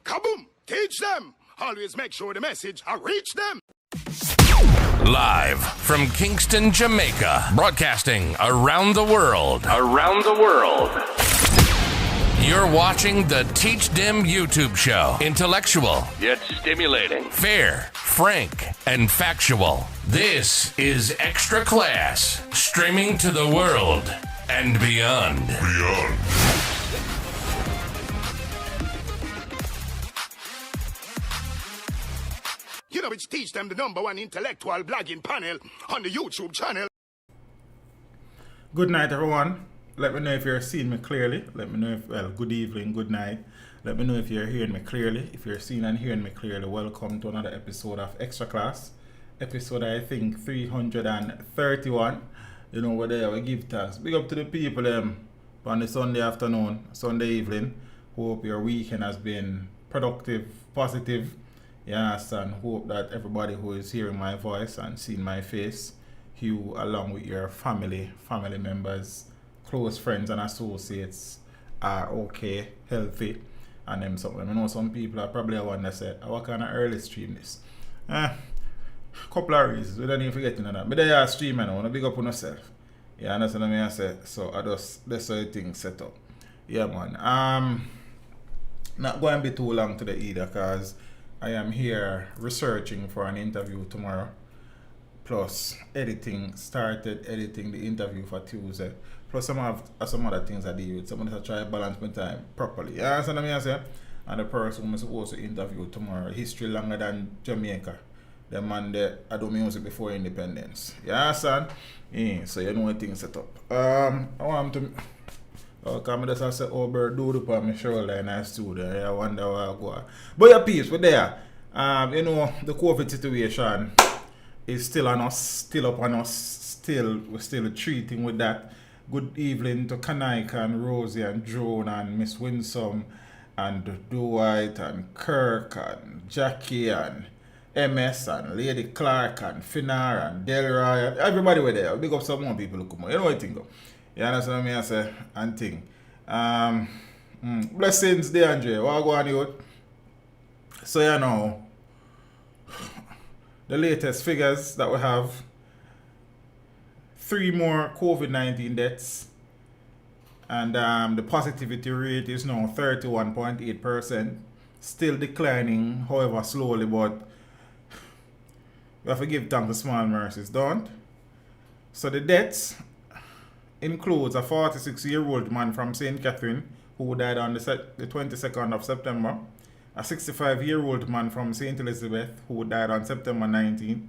Kaboom! Teach them! Always make sure the message reach them! Live from Kingston, Jamaica, broadcasting around the world. You're watching the Teach Them YouTube show. Intellectual, yet stimulating. fair, frank, and factual. This is Extra Class, streaming to the world and beyond. You know, it's Teach Them, the #1 intellectual blogging panel on the YouTube channel. Good night, everyone. Let me know if you're seeing me clearly. Let me know if, good evening, good night. Let me know if you're hearing me clearly. If you're seeing and hearing me clearly, welcome to another episode of Extra Class. Episode, I think, 331. You know, we're there, we give thanks. Big up to the people on the Sunday afternoon, Sunday evening. Hope your weekend has been productive, positive. Yes, and hope that everybody who is hearing my voice and seeing my face, you along with your family members, close friends and associates are okay, healthy, and them something. I know some people are probably wonder say, what kind of early stream this? Couple of reasons, we don't even forget that. But they are streaming, I want to big up on yourself. Yeah, understand what I say? So that's how the thing set up. Yeah, man. Not going to be too long today either, because I am here researching for an interview tomorrow. Plus started editing the interview for Tuesday. Plus some other things I deal with. Someone has to try to balance my time properly. You understand what I say? And the person I'm supposed to interview tomorrow, history longer than Jamaica. The man that I do music before independence. You understand? Yeah, so you know what things set up. I want to come just I say bird do upon my shoulder and I stood there. I wonder where I go. But your peace, we're there. You know, the COVID situation is still on us, still up on us, we're still treating with that. Good evening to Kanaika and Rosie and Joan and Miss Winsome and Dwight and Kirk and Jackie and MS and Lady Clark and Finar and Daryl. Everybody were there. Big up some more people who come on. You know what I think? You understand what I say? And thing. Blessings, DeAndre. What go on you? So you know, the latest figures that we have, 3 more COVID-19 deaths, and the positivity rate is now 31.8%, still declining, however slowly, but we have to give thanks to small mercies, don't? So the deaths includes a 46-year-old man from St. Catherine who died on the 22nd of September, a 65-year-old man from St. Elizabeth who died on September 19th,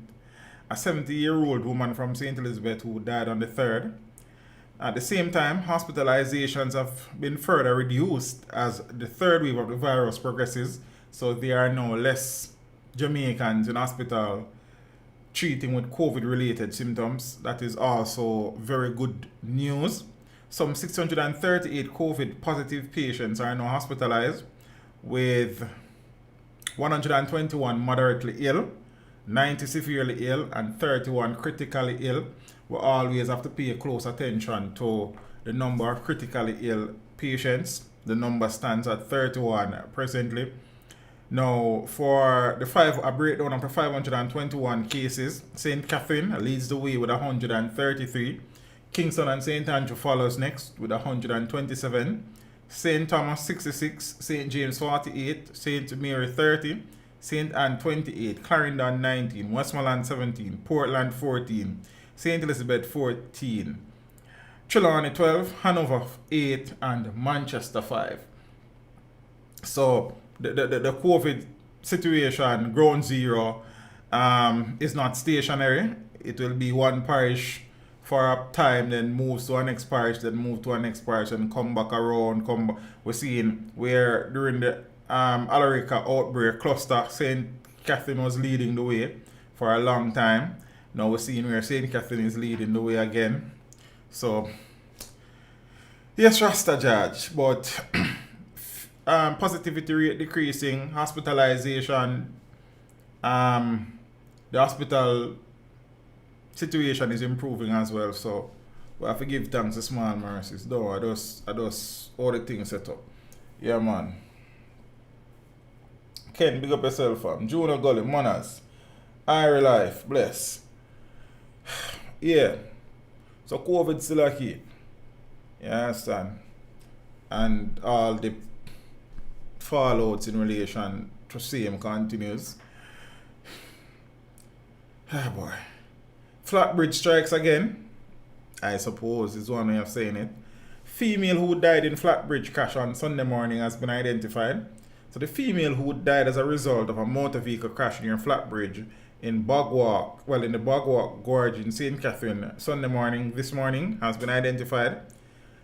a 70-year-old woman from St. Elizabeth who died on the 3rd. At the same time, hospitalizations have been further reduced as the third wave of the virus progresses, so there are now less Jamaicans in hospital treating with COVID-related symptoms. That is also very good news. Some 638 COVID-positive patients are now hospitalized, with 121 moderately ill, 90 severely ill, and 31 critically ill. We always have to pay close attention to the number of critically ill patients. The number stands at 31 presently. Now, for a breakdown of the 521 cases, St. Catherine leads the way with 133. Kingston and St. Andrew follows next with 127. St. Thomas 66, St. James 48, St. Mary 30, St. Anne 28, Clarendon 19, Westmoreland 17, Portland 14, St. Elizabeth 14, Trelawney 12, Hanover 8, and Manchester 5. So the COVID situation, ground zero, is not stationary. It will be one parish for a time, then moves to our next parish, then move to our next parish, and come back around. We're seeing where during the Alarica outbreak cluster, St. Catherine was leading the way for a long time. Now we're seeing where St. Catherine is leading the way again. So, yes, Rasta Judge, but positivity rate decreasing, hospitalization, the hospital situation is improving as well, so we have to give thanks to small mercies. Though I just all the things set up. Yeah, man. Ken, big up yourself, fam. Junior Gully, Manners. Irie Life, bless. Yeah. So COVID still a key. You understand? And all the fallouts in relation to same continues. Ah boy. Flatbridge strikes again. I suppose is one way of saying it. Female who died in Flatbridge crash on Sunday morning has been identified. So the female who died as a result of a motor vehicle crash near Flatbridge in Bogwalk, in the Bogwalk Gorge in St. Catherine this morning has been identified.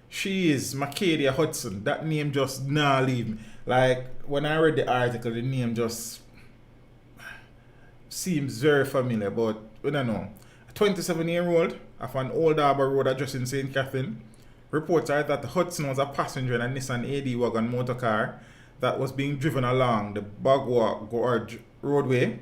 She is Macadia Hudson. That name just nah leave me. Like when I read the article, the name just seems very familiar, but we don't know. A 27-year-old of an old Harbour Road address in St. Catherine. Reports are that the Hudson was a passenger in a Nissan AD wagon motor car that was being driven along the Bogwalk Gorge roadway.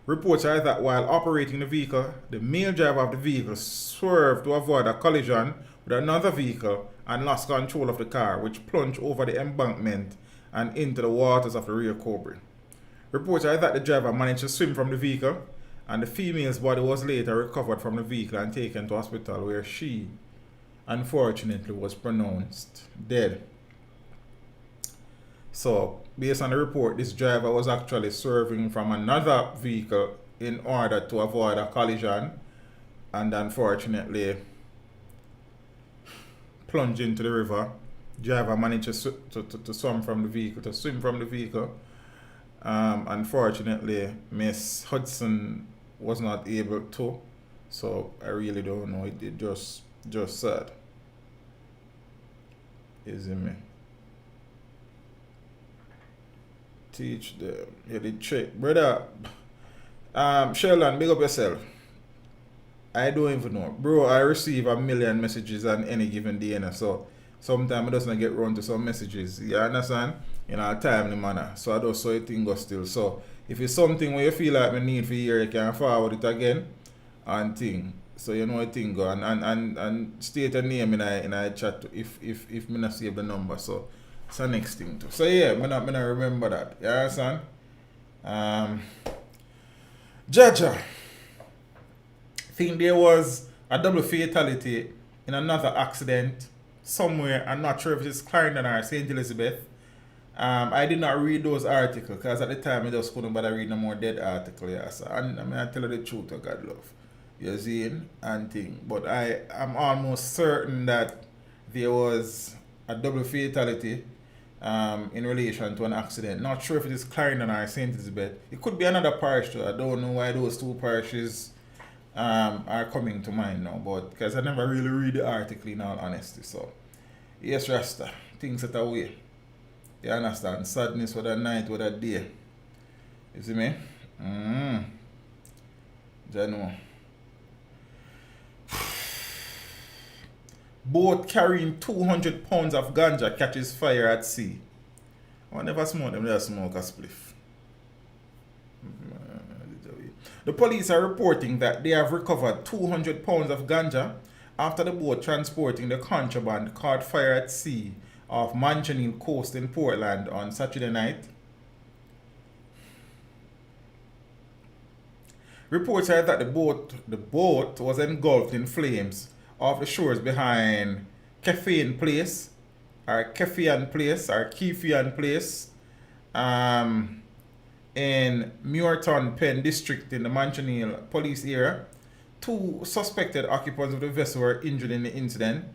Reports are that while operating the vehicle, the male driver of the vehicle swerved to avoid a collision with another vehicle and lost control of the car, which plunged over the embankment and into the waters of the Rio Cobre. Reports are that the driver managed to swim from the vehicle, and the female's body was later recovered from the vehicle and taken to hospital, where she, unfortunately, was pronounced dead. So, based on the report, this driver was actually swerving from another vehicle in order to avoid a collision, and unfortunately plunged into the river. Driver managed to swim from the vehicle. Unfortunately, Miss Hudson was not able to. So I really don't know. It just sad. Is it me? Teach them. Yeah, the trick. Brother, Sheldon, big up yourself. I don't even know. Bro, I receive a million messages on any given day, so sometimes it doesn't get run to some messages. You understand? In a timely manner. So I don't saw it thing go still. So if it's something where you feel like we need for hear, you can forward it again and thing. So you know a thing go and state a name in a chat if me not save the number. So it's the next thing too. So yeah, me not remember that. You understand? Ganja. I think there was a double fatality in another accident somewhere. I'm not sure if it's Clarendon or St. Elizabeth. I did not read those articles because at the time I just couldn't bother read no more dead article. Yeah, so and I mean I tell you the truth of God love. You see and thing. But I am almost certain that there was a double fatality in relation to an accident. Not sure if it is Clarendon or St. Elizabeth. It could be another parish too. I don't know why those two parishes are coming to mind now, but because I never really read the article in all honesty. So yes, Rasta, things that are way. You understand? Sadness with a night, with a day. You see me? Jano. Boat carrying 200 pounds of ganja catches fire at sea. I never smoke them, they smoke a spliff. The police are reporting that they have recovered 200 pounds of ganja after the boat transporting the contraband caught fire at sea off Manchaniel Coast in Portland on Saturday night. Reports are that the boat was engulfed in flames off the shores behind Kefian Place in Muirton Pen District in the Manchaniel police area. 2 suspected occupants of the vessel were injured in the incident.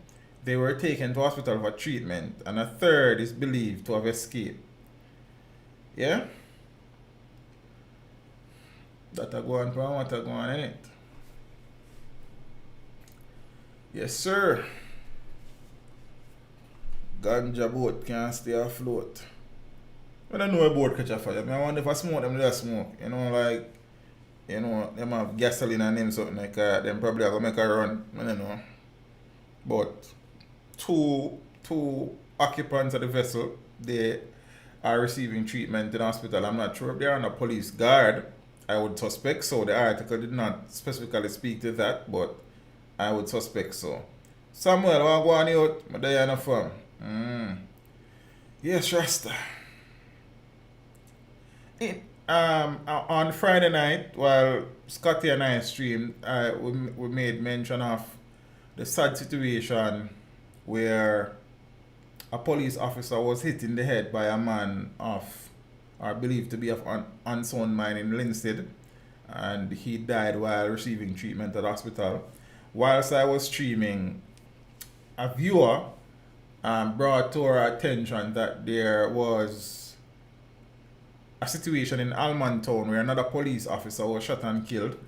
They were taken to hospital for treatment, and a third is believed to have escaped. Yeah? That a go on from what a go on in it. Yes, sir. Ganja boat can't stay afloat. I don't know a boat catch a fire. I wonder if I smoke them, they smoke. You know, like, you know, them have gasoline and them something like that. Them probably are going to make a run. I don't know. But two occupants of the vessel, they are receiving treatment in hospital. I'm not sure if they're on a police guard. I would suspect so. The article did not specifically speak to that, but I would suspect so. Samuel, what go on out? I'm there on the farm. Yes, Rasta. On Friday night, while Scotty and I streamed, we made mention of the sad situation where a police officer was hit in the head by a man of, or believed to be of unsound mind in Linstead, and he died while receiving treatment at the hospital. Whilst I was streaming, a viewer brought to our attention that there was a situation in Almontown where another police officer was shot and killed.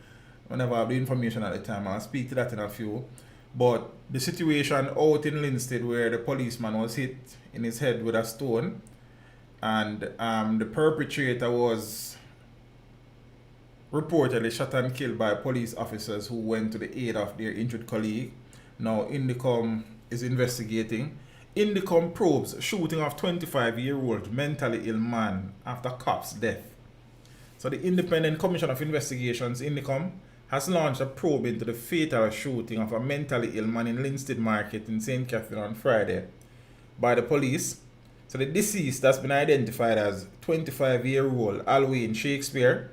Whenever I have the information at the time, I'll speak to that in a few. But the situation out in Linstead where the policeman was hit in his head with a stone, and the perpetrator was reportedly shot and killed by police officers who went to the aid of their injured colleague. Now Indicom is investigating. Indicom probes shooting of 25-year-old mentally ill man after cop's death. So the Independent Commission of Investigations, Indicom, has launched a probe into the fatal shooting of a mentally ill man in Linstead Market in St. Catherine on Friday by the police. So the deceased has been identified as 25-year-old Alwyn Shakespeare.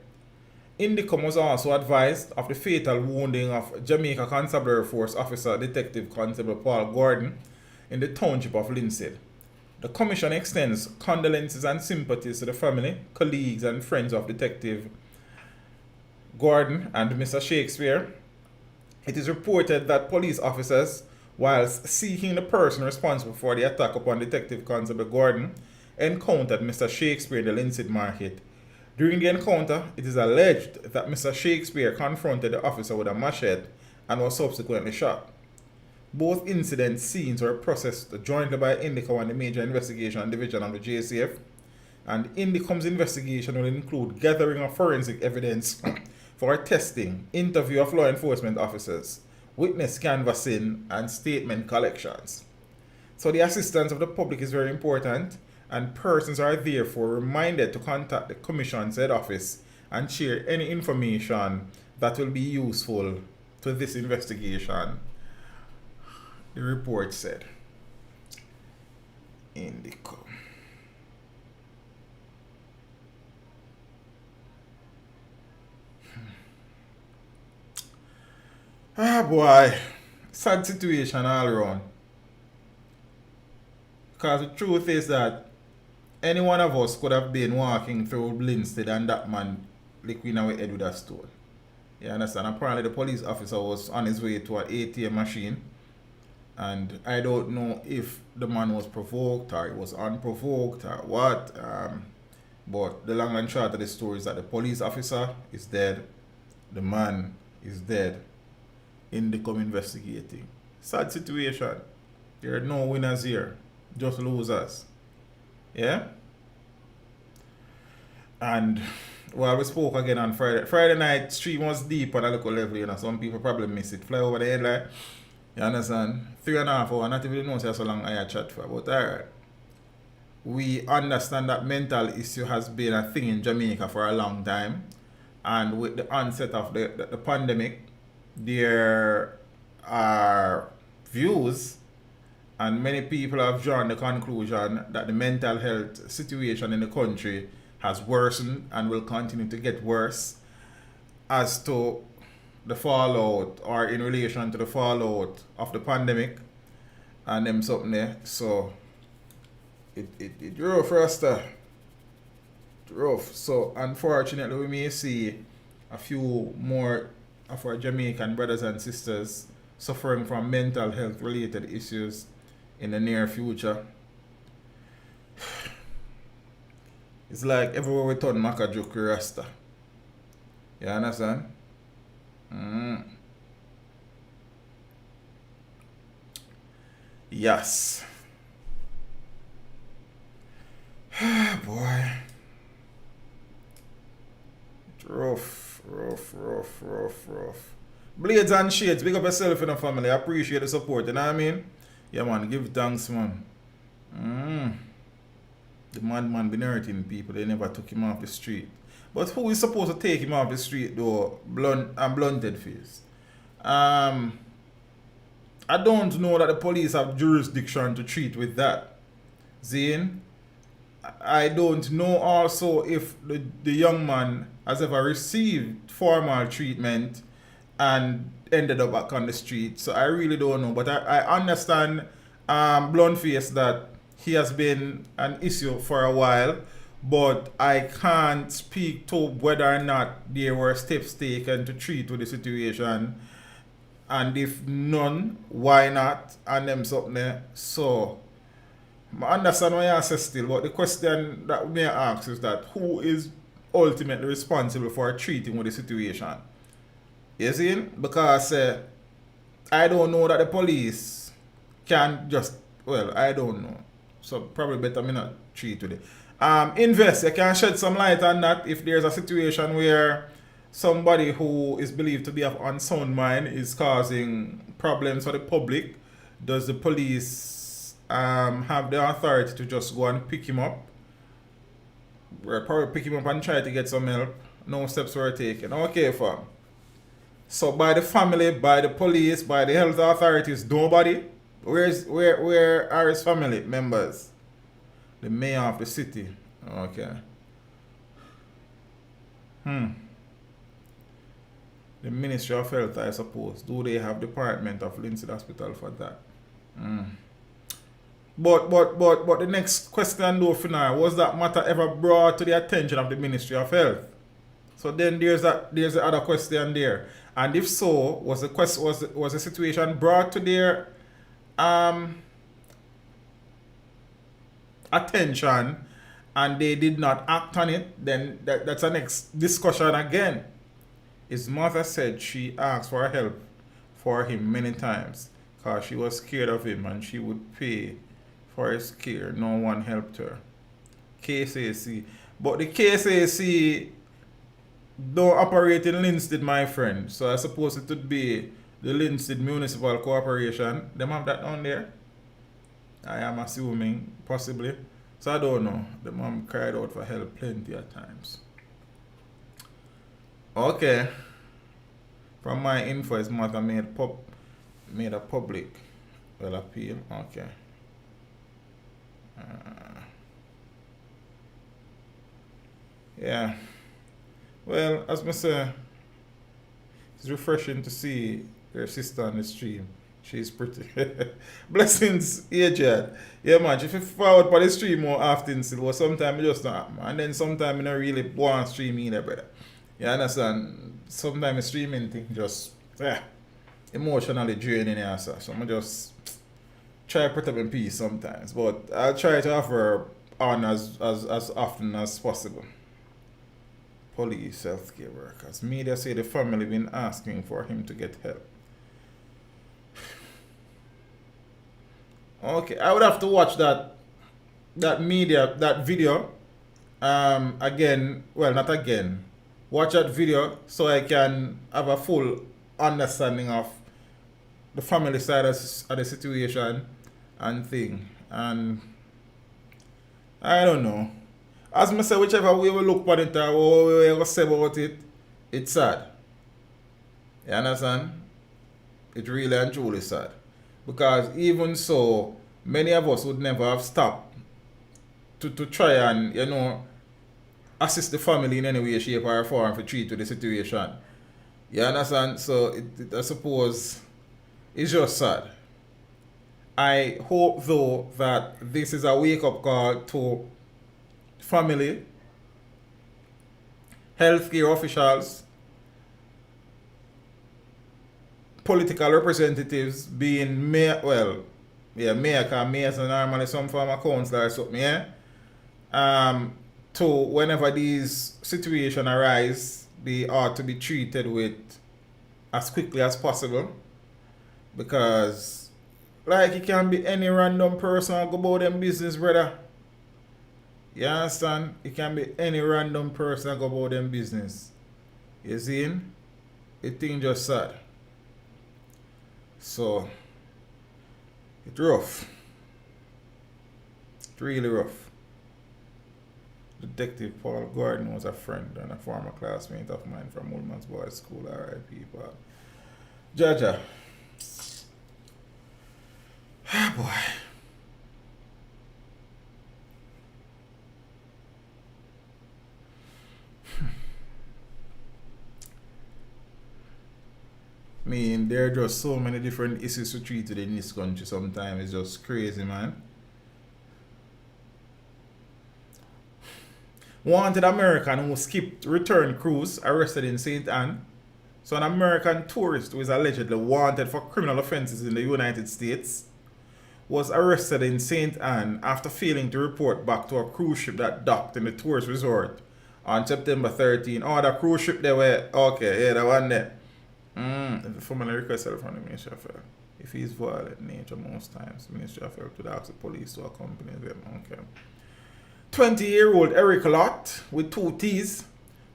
Indicom was also advised of the fatal wounding of Jamaica Constabulary Force Officer Detective Constable Paul Gordon in the township of Linstead. The Commission extends condolences and sympathies to the family, colleagues and friends of Detective Gordon and Mr. Shakespeare. It is reported that police officers, whilst seeking the person responsible for the attack upon Detective Constable Gordon, encountered Mr. Shakespeare in the Linstead Market. During the encounter, it is alleged that Mr. Shakespeare confronted the officer with a machete and was subsequently shot. Both incident scenes were processed jointly by Indicom and the Major Investigation Division of the JCF, and Indicom's investigation will include gathering of forensic evidence for testing, interview of law enforcement officers, witness canvassing, and statement collections. So the assistance of the public is very important, and persons are therefore reminded to contact the Commission's head office and share any information that will be useful to this investigation, the report said. Indicom. Ah boy, sad situation all around. Because the truth is that any one of us could have been walking through Linstead and that man liquid in our head with a stone. You understand? Apparently the police officer was on his way to an ATM machine, and I don't know if the man was provoked or he was unprovoked or what. But the long and short of the story is that the police officer is dead, the man is dead. Indicom investigating. Sad situation. There are no winners here, just losers. Yeah? And well, we spoke again on Friday. Friday night stream was deep on a local level, you know. Some people probably miss it. Fly over the head like, you understand? 3.5 hours, not even know so long I chat for. But alright. We understand that mental issue has been a thing in Jamaica for a long time. And with the onset of the pandemic, there are views, and many people have drawn the conclusion that the mental health situation in the country has worsened and will continue to get worse as to the fallout, or in relation to the fallout of the pandemic and them something there. So it rough for us to rough. So unfortunately we may see a few more of our Jamaican brothers and sisters suffering from mental health related issues in the near future. It's like everywhere we turn Makajuk Rasta. You understand? Yes. Boy. Rough. Blades and shades, big up yourself in the family. I appreciate the support, you know what I mean? Yeah man, give thanks man. The madman been hurting people, they never took him off the street. But who is supposed to take him off the street though? Blunted face. I don't know that the police have jurisdiction to treat with that. Zane, I don't know also if the young man has ever received formal treatment and ended up back on the street. So I really don't know. But I understand, blunt face, that he has been an issue for a while. But I can't speak to whether or not there were steps taken to treat with the situation. And if none, why not? And them something there. So I understand what you say still, but the question that we may ask is that who is ultimately responsible for treating with the situation? You see? Because I don't know that the police can just, well, I don't know. So probably better me not treat with it. Invest, you can shed some light on that if there's a situation where somebody who is believed to be of unsound mind is causing problems for the public. Does the police have the authority to just go and pick him up? We'll probably pick him up and try to get some help. No steps were taken. Okay, fam. So by the family, by the police, by the health authorities, nobody. Where are his family members? The mayor of the city. Okay. The Ministry of Health, I suppose. Do they have Department of Lindsay Hospital for that? But the next question though, for now, was that matter ever brought to the attention of the Ministry of Health? So then there's the other question there. And if so, was the situation brought to their attention and they did not act on it? Then that's the next discussion again. His mother said she asked for help for him many times because she was scared of him and she would pay for his care. No one helped her. KCC. But the KCC don't operate in Linstead, my friend. So I suppose it would be the Linstead Municipal Corporation. Them have that on there? I am assuming, possibly. So I don't know. The mom cried out for help plenty of times. Okay. From my info, his mother made a public appeal. Okay. Yeah. Well, as I say, it's refreshing to see your sister on the stream. She's pretty. Blessings, Ajad. Yeah, man. If you forward for the stream more often, still, sometimes it just not happen. And then sometimes you don't really want to stream either, brother. You understand? Sometimes the streaming thing just emotionally draining you, so I just try to protect my peace sometimes. But I'll try to offer on as often as possible. Police, healthcare workers. Media say the family been asking for him to get help. Okay, I would have to watch that video again. Well, not again. Watch that video so I can have a full understanding of the family side of the situation and thing. And I don't know. As I say, whichever way we look at it or what we say about it, it's sad. You understand? It really and truly sad. Because even so, many of us would never have stopped to try and, assist the family in any way, shape, or form to treat to the situation. You understand? So, I suppose it's just sad. I hope, though, that this is a wake-up call to family, healthcare officials, political representatives being mayor, because mayors are normally some form of councillor or something, to whenever these situations arise, they ought to be treated with as quickly as possible. Because, it can be any random person go about them business, brother. You understand? It can be any random person go about them business. You see? It thing just sad. So, it's rough. It's really rough. Detective Paul Gordon was a friend and a former classmate of mine from Woolman's Boys School, R.I.P. Paul. Jaja. Ah, boy. I mean, there are just so many different issues to treat in this country sometimes. It's just crazy, man. Wanted American who skipped return cruise arrested in St. Anne. So an American tourist who is allegedly wanted for criminal offenses in the United States was arrested in St. Anne after failing to report back to a cruise ship that docked in the tourist resort on September 13. Oh, the cruise ship they were, okay, yeah, the one there. The formally requested from the Ministry of Health. If he is violent in nature most times, the Ministry of Health would ask the police to accompany them. Okay. 20-year-old Eric Lott, with 2 T's,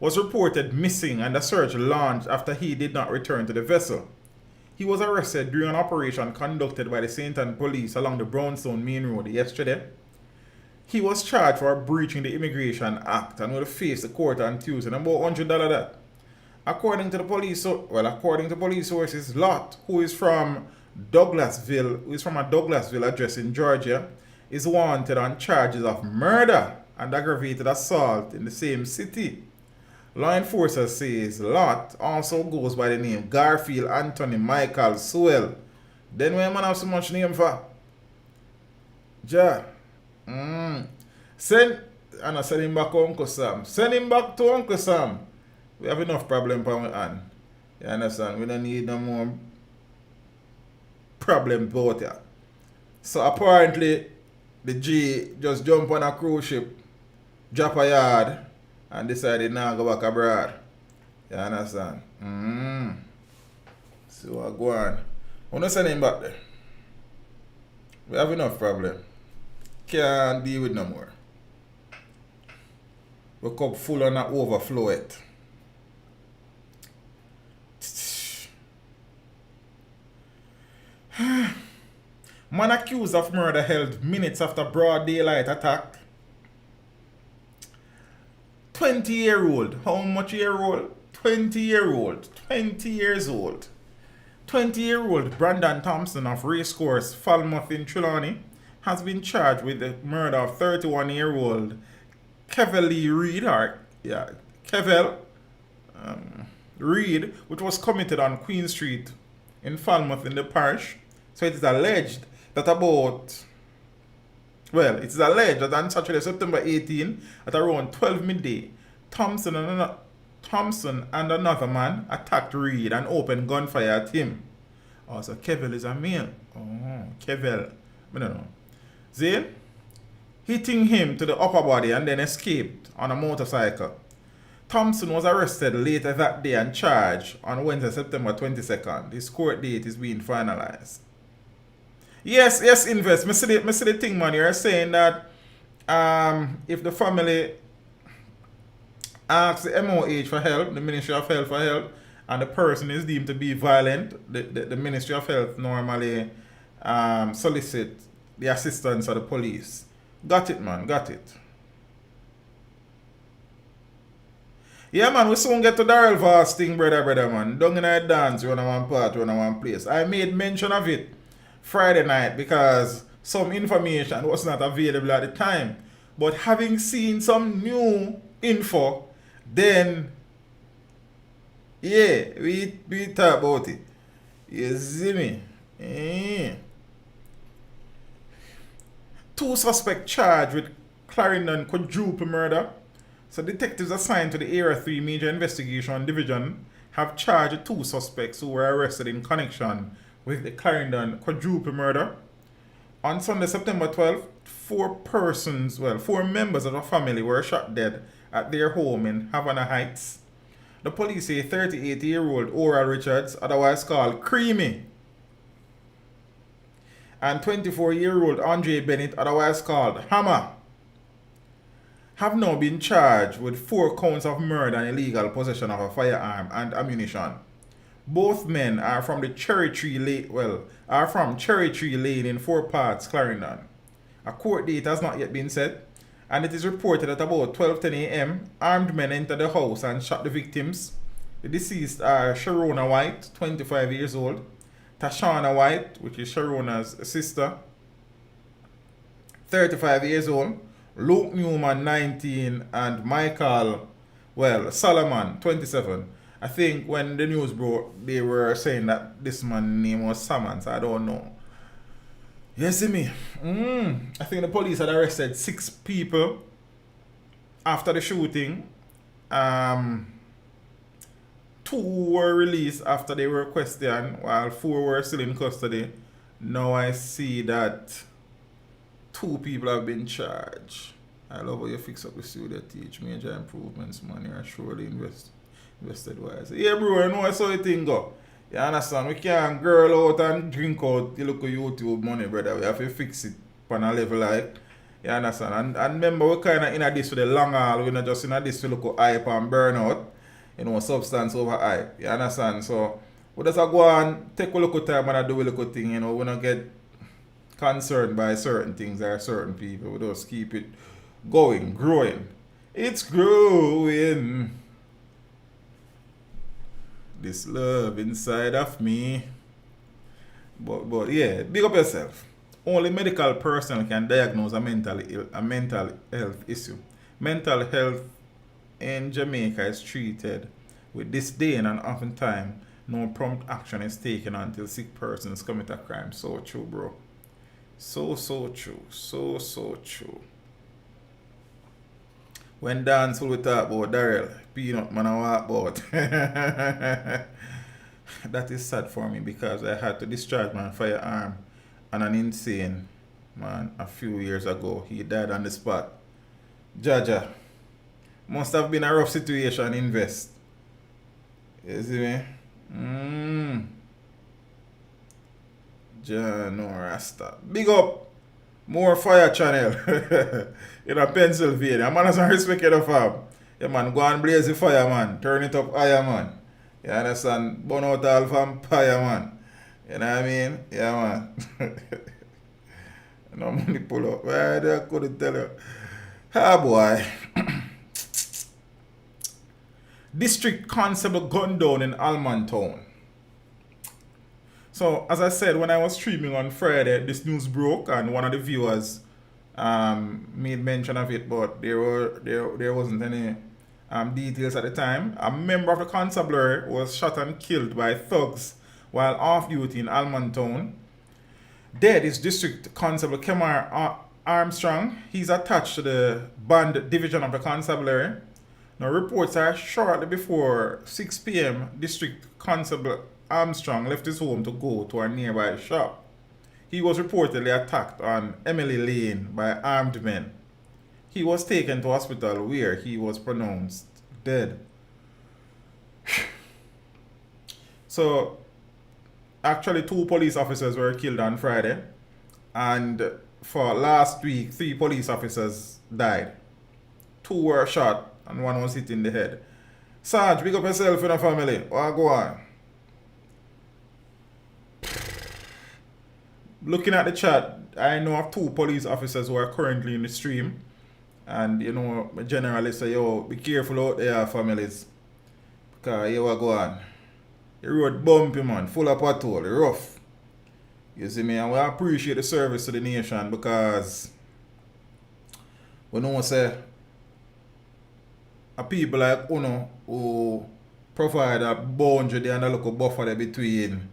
was reported missing and a search launched after he did not return to the vessel. He was arrested during an operation conducted by the St. Anne police along the Brownstone Main Road yesterday. He was charged for breaching the Immigration Act and will face the court on Tuesday. And about $100 that. According to police sources, Lott, who is from a Douglasville address in Georgia, is wanted on charges of murder and aggravated assault in the same city. Law enforcement says Lott also goes by the name Garfield Anthony Michael Sewell. Then when man have so much name for? Ja. Send him back to Uncle Sam. Send him back to Uncle Sam. We have enough problem for my hand. You understand? We don't need no more problem about it. So apparently the G just jump on a cruise ship, drop a yard, and decided now go back abroad. You understand? So I go on. I'm not send him back there. We have enough problem. Can't deal with no more. We cup full and overflow it. Man accused of murder held minutes after broad daylight attack. 20-year-old. How much year old? 20-year-old. 20 years old. 20-year-old Brandon Thompson of Racecourse, Falmouth in Trelawney has been charged with the murder of 31-year-old Kevelle Reed, which was committed on Queen Street in Falmouth in the parish. So it is alleged that on Saturday, September 18, at around 12 midday, Thompson and another man attacked Reed and opened gunfire at him. Oh, so Kevelle is a male. Oh, Kevelle. I don't know. See? Hitting him to the upper body and then escaped on a motorcycle. Thompson was arrested later that day and charged on Wednesday, September 22nd. His court date is being finalized. Yes, Invest. Me see the thing, man. You're saying that if the family asks the MOH for help, the Ministry of Health for help, and the person is deemed to be violent, the Ministry of Health normally solicit the assistance of the police. Got it, man. Got it. Yeah, man, we soon get to Daryl fasting, brother, man. Down in a dance, run one part, run one place. I made mention of it Friday night because some information was not available at the time. But having seen some new info, then, yeah, we talk about it. You see me? 2 suspects charged with Clarendon quadruple murder. So detectives assigned to the Area 3 Major Investigation Division have charged 2 suspects who were arrested in connection with the Clarendon quadruple murder. On Sunday, September 12th, 4 members of the family were shot dead at their home in Havana Heights. The police say 38-year-old Oral Richards, otherwise called Creamy, and 24-year-old Andre Bennett, otherwise called Hammer, have now been charged with 4 counts of murder and illegal possession of a firearm and ammunition. Both men are from Cherry Tree Lane in 4 Parts, Clarendon. A court date has not yet been set, and it is reported that about 12:10 a.m., armed men entered the house and shot the victims. The deceased are Sharona White, 25 years old, Tashana White, which is Sharona's sister, 35 years old, Luke Newman, 19, and Michael, Solomon, 27. I think when the news broke, they were saying that this man's name was Sammons. I don't know. You see me? I think the police had arrested 6 people after the shooting. 2 were released after they were questioned, while 4 were still in custody. Now I see that 2 people have been charged. I love how you fix up the student teach. Major improvements, money are surely invested wise. Yeah, bro, you know how the thing go. You understand? We can't girl out and drink out the local YouTube money, brother. We have to fix it on a level like. You understand? And remember, we kind of in this for the long haul. We're not just in this for local hype and burnout. You know, substance over hype. You understand? So, we just go and take a look at time and do a local thing. You know, we don't get concerned by certain things or certain people. We just keep it going, growing. It's growing. This love inside of me. But yeah, big up yourself. Only medical personnel can diagnose a mental health issue. Mental health in Jamaica is treated with disdain, and oftentimes no prompt action is taken until sick persons commit a crime. So true, bro. So true. So true. When dance will we talk about Daryl, peanut man I walk about. That is sad for me because I had to discharge my firearm on an insane man a few years ago. He died on the spot. Jaja. Must have been a rough situation, invest. You see me? John Rasta. Big up. More fire channel. In a Pennsylvania. Man has some respect of fam. Yeah man, go and blaze the fire man. Turn it up higher man. You understand? Burn out all vampire man. You know what I mean? Yeah man. No money pull up. I couldn't tell you. Ah boy. District Constable gunned down in Almontown. So, as I said, when I was streaming on Friday, this news broke, and one of the viewers made mention of it, but there wasn't any details at the time. A member of the constabulary was shot and killed by thugs while off duty in Almontown. Dead is District Constable Kemar Armstrong. He's attached to the band division of the constabulary. Now, reports are shortly before 6 p.m., District Constable Armstrong left his home to go to a nearby shop. He was reportedly attacked on Emily Lane by armed men. He was taken to hospital where he was pronounced dead. So, actually 2 police officers were killed on Friday, and for last week 3 police officers died. 2 were shot and 1 was hit in the head. Sarge, big up yourself in the family. What go on? Looking at the chat, I know of 2 police officers who are currently in the stream. And you know, generally say, yo, be careful out there, families. Because here we go on. The road bumpy, man, full of pothole, rough. You see me? And we appreciate the service to the nation because we know say a people like Uno who provide a boundary and a little buffer there between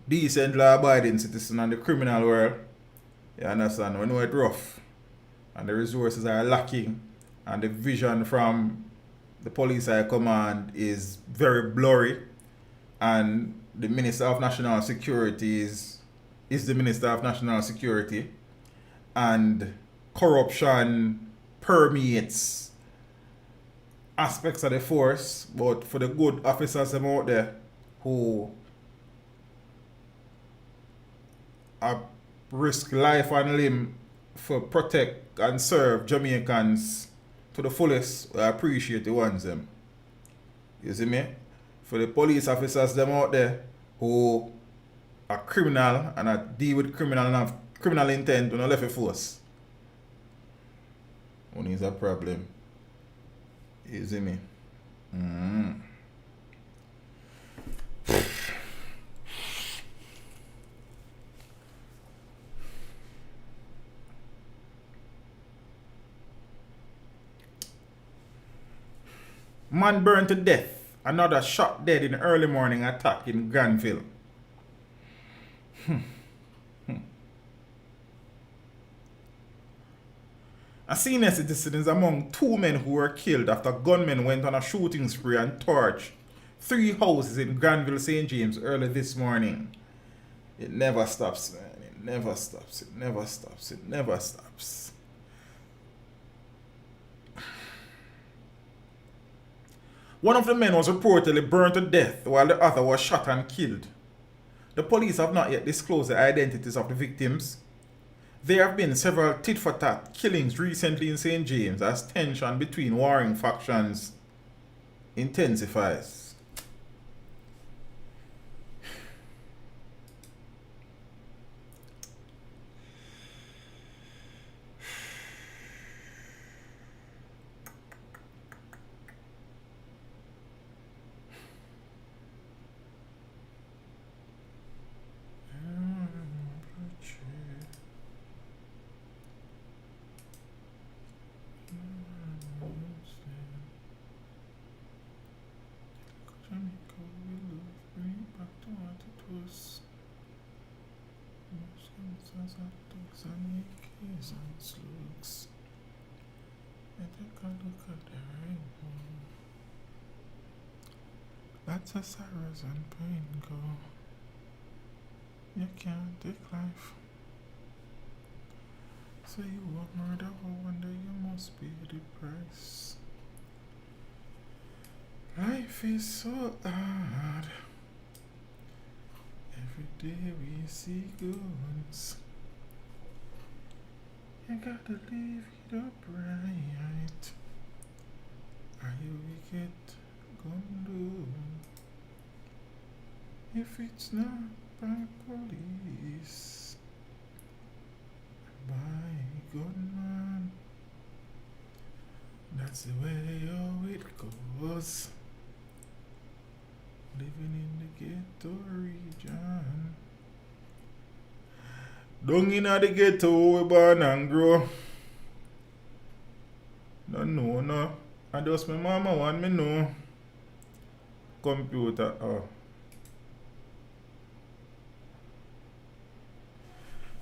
decent law-abiding citizen and the criminal world. You understand? We know it's rough and the resources are lacking and the vision from the police high command is very blurry, and the Minister of National Security is the Minister of National Security, and corruption permeates aspects of the force. But for the good officers out there who risk life and limb for protect and serve Jamaicans to the fullest, I appreciate the ones them. You see me? For the police officers them out there who are criminal and are deal with criminal and have criminal intent on the left force. One is a problem. You see me? Man burned to death. Another shot dead in early morning attack in Granville. A senior citizen is among 2 men who were killed after gunmen went on a shooting spree and torched 3 houses in Granville, St. James early this morning. It never stops, man. It never stops. It never stops. It never stops. One of the men was reportedly burned to death while the other was shot and killed. The police have not yet disclosed the identities of the victims. There have been several tit-for-tat killings recently in St. James as tension between warring factions intensifies. That's as sorrows and pain go. You can't take life. So you want murder, but one day you must pay the price. Life is so hard. Every day we see guns. You gotta leave it upright. Are you wicked? Gonna do? If it's not by police, by gunman, that's the way it goes. Living in the ghetto region. Down in the ghetto, we born and grow. No. I just my mama want me know. Computer, oh.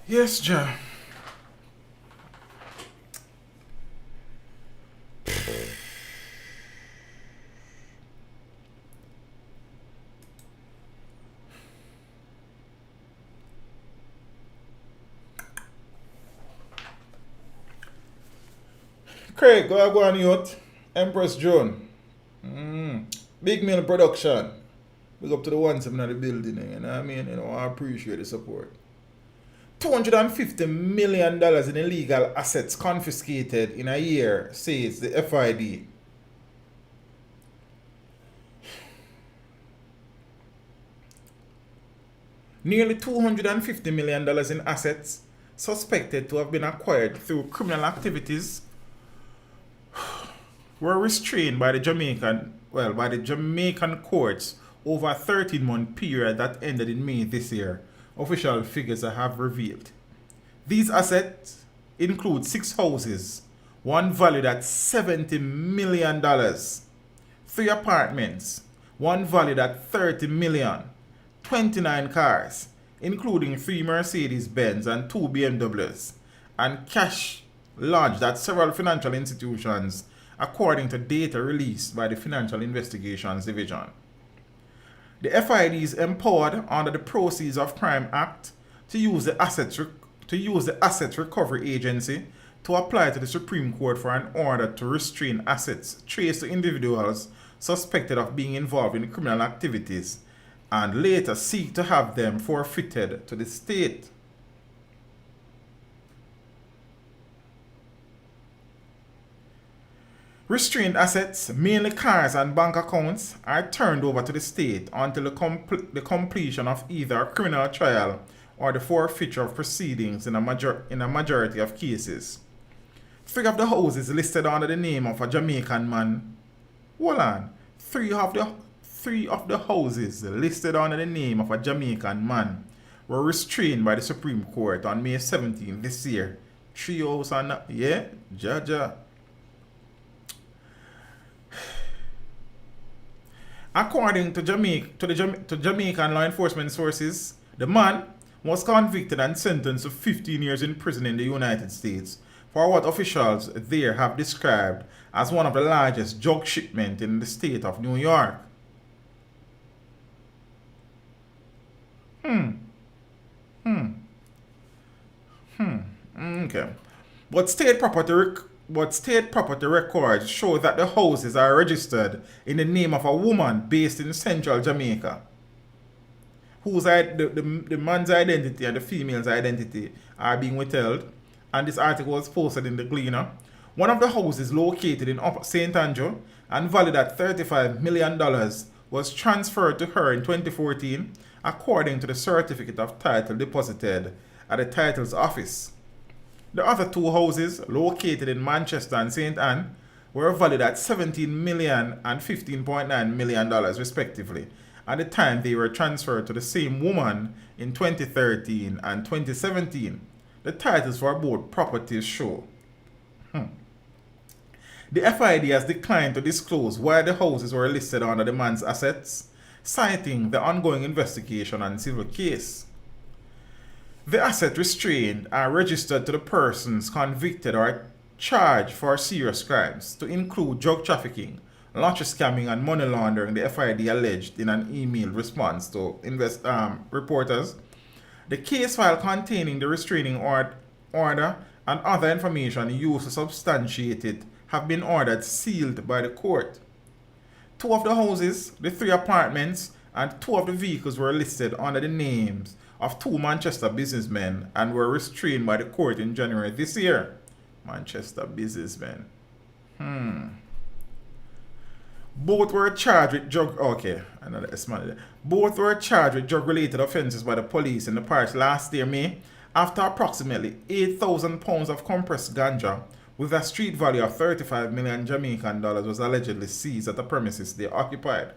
Yes, Jah. Craig, go on youth. Empress Joan. Big Mill Production. Big up to the ones in the building, you know what I mean? You know, I appreciate the support. $250 million in illegal assets confiscated in a year, says the FID. Nearly $250 million in assets suspected to have been acquired through criminal activities were restrained by the Jamaican courts over a 13-month period that ended in May this year, official figures have revealed. These assets include 6 houses, one valued at $70 million, 3 apartments, one valued at $30 million, 29 cars, including 3 Mercedes-Benz and 2 BMWs, and cash lodged at several financial institutions, according to data released by the Financial Investigations Division. The FID is empowered under the Proceeds of Crime Act to use the Assets Recovery Agency to apply to the Supreme Court for an order to restrain assets traced to individuals suspected of being involved in criminal activities and later seek to have them forfeited to the state. Restrained assets, mainly cars and bank accounts, are turned over to the state until the completion of either a criminal trial or the forfeiture of proceedings in a majority of cases. 3 of the houses listed under the name of a Jamaican man. Hold on. 3 of the houses listed under the name of a Jamaican man were restrained by the Supreme Court on May 17 this year. 3 houses and Jaja. According to Jamaican law enforcement sources, the man was convicted and sentenced to 15 years in prison in the United States for what officials there have described as one of the largest drug shipments in the state of New York. Okay. But state property records show that the houses are registered in the name of a woman based in central Jamaica, whose the man's identity and the female's identity are being withheld. And this article was posted in the Gleaner. One of the houses located in Upper St. Andrew and valued at $35 million was transferred to her in 2014, according to the certificate of title deposited at the title's office. The other two houses, located in Manchester and St. Anne, were valued at $17 million and $15.9 million respectively at the time they were transferred to the same woman in 2013 and 2017. The titles for both properties show. The FID has declined to disclose why the houses were listed under the man's assets, citing the ongoing investigation and civil case. The assets restrained are registered to the persons convicted or charged for serious crimes, to include drug trafficking, lottery scamming, and money laundering, the FID alleged in an email response to reporters. The case file containing the restraining order and other information used to substantiate it have been ordered sealed by the court. Two of the houses, the 3 apartments, and 2 of the vehicles were listed under the names of 2 Manchester businessmen and were restrained by the court in January this year. Manchester businessmen. Both were charged with Both were charged with drug-related offences by the police in the parish last year, May, after approximately 8,000 pounds of compressed ganja with a street value of 35 million Jamaican dollars was allegedly seized at the premises they occupied.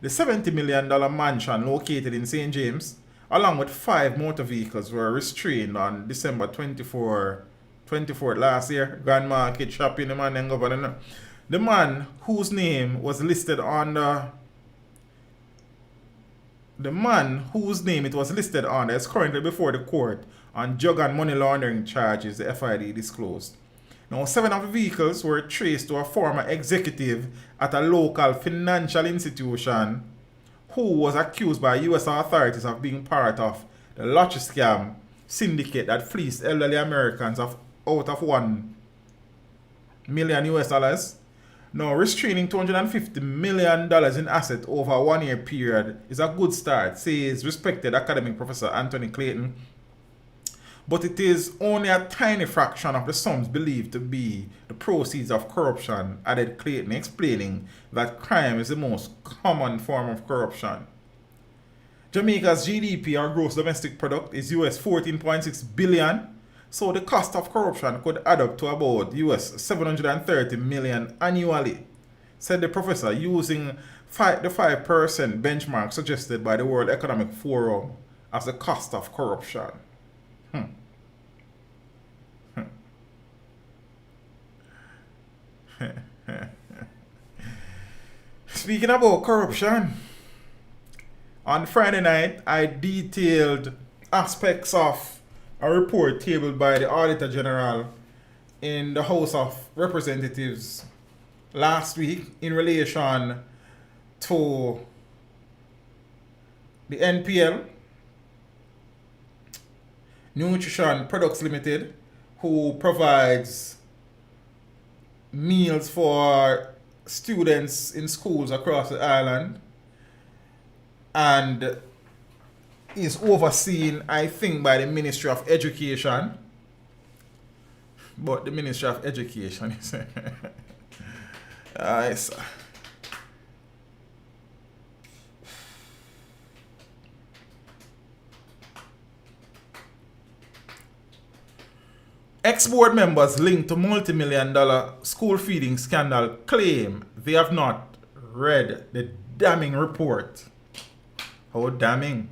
The $70 million mansion located in St. James, along with 5 motor vehicles, were restrained on December 24 last year. Grand Market shopping, the man and governor. The man whose name it was listed on is currently before the court on drug and money laundering charges, the FID disclosed. Now, 7 of the vehicles were traced to a former executive at a local financial institution who was accused by U.S. authorities of being part of the lottery scam syndicate that fleeced elderly Americans out of $1 million US. Now, restraining $250 million in assets over a 1-year period is a good start, says respected academic professor Anthony Clayton. But it is only a tiny fraction of the sums believed to be the proceeds of corruption, added Clayton, explaining that crime is the most common form of corruption. Jamaica's GDP, or gross domestic product, is US $14.6 billion, so the cost of corruption could add up to about US $730 million annually, said the professor, using the 5% benchmark suggested by the World Economic Forum as the cost of corruption. Speaking about corruption, on Friday night I detailed aspects of a report tabled by the Auditor General in the House of Representatives last week in relation to the NPL, Nutrition Products Limited, who provides meals for students in schools across the island and is overseen, I think, by the Ministry of Education. But the Ministry of Education is ex-board members linked to multi-million-dollar school feeding scandal claim they have not read the damning report. How damning.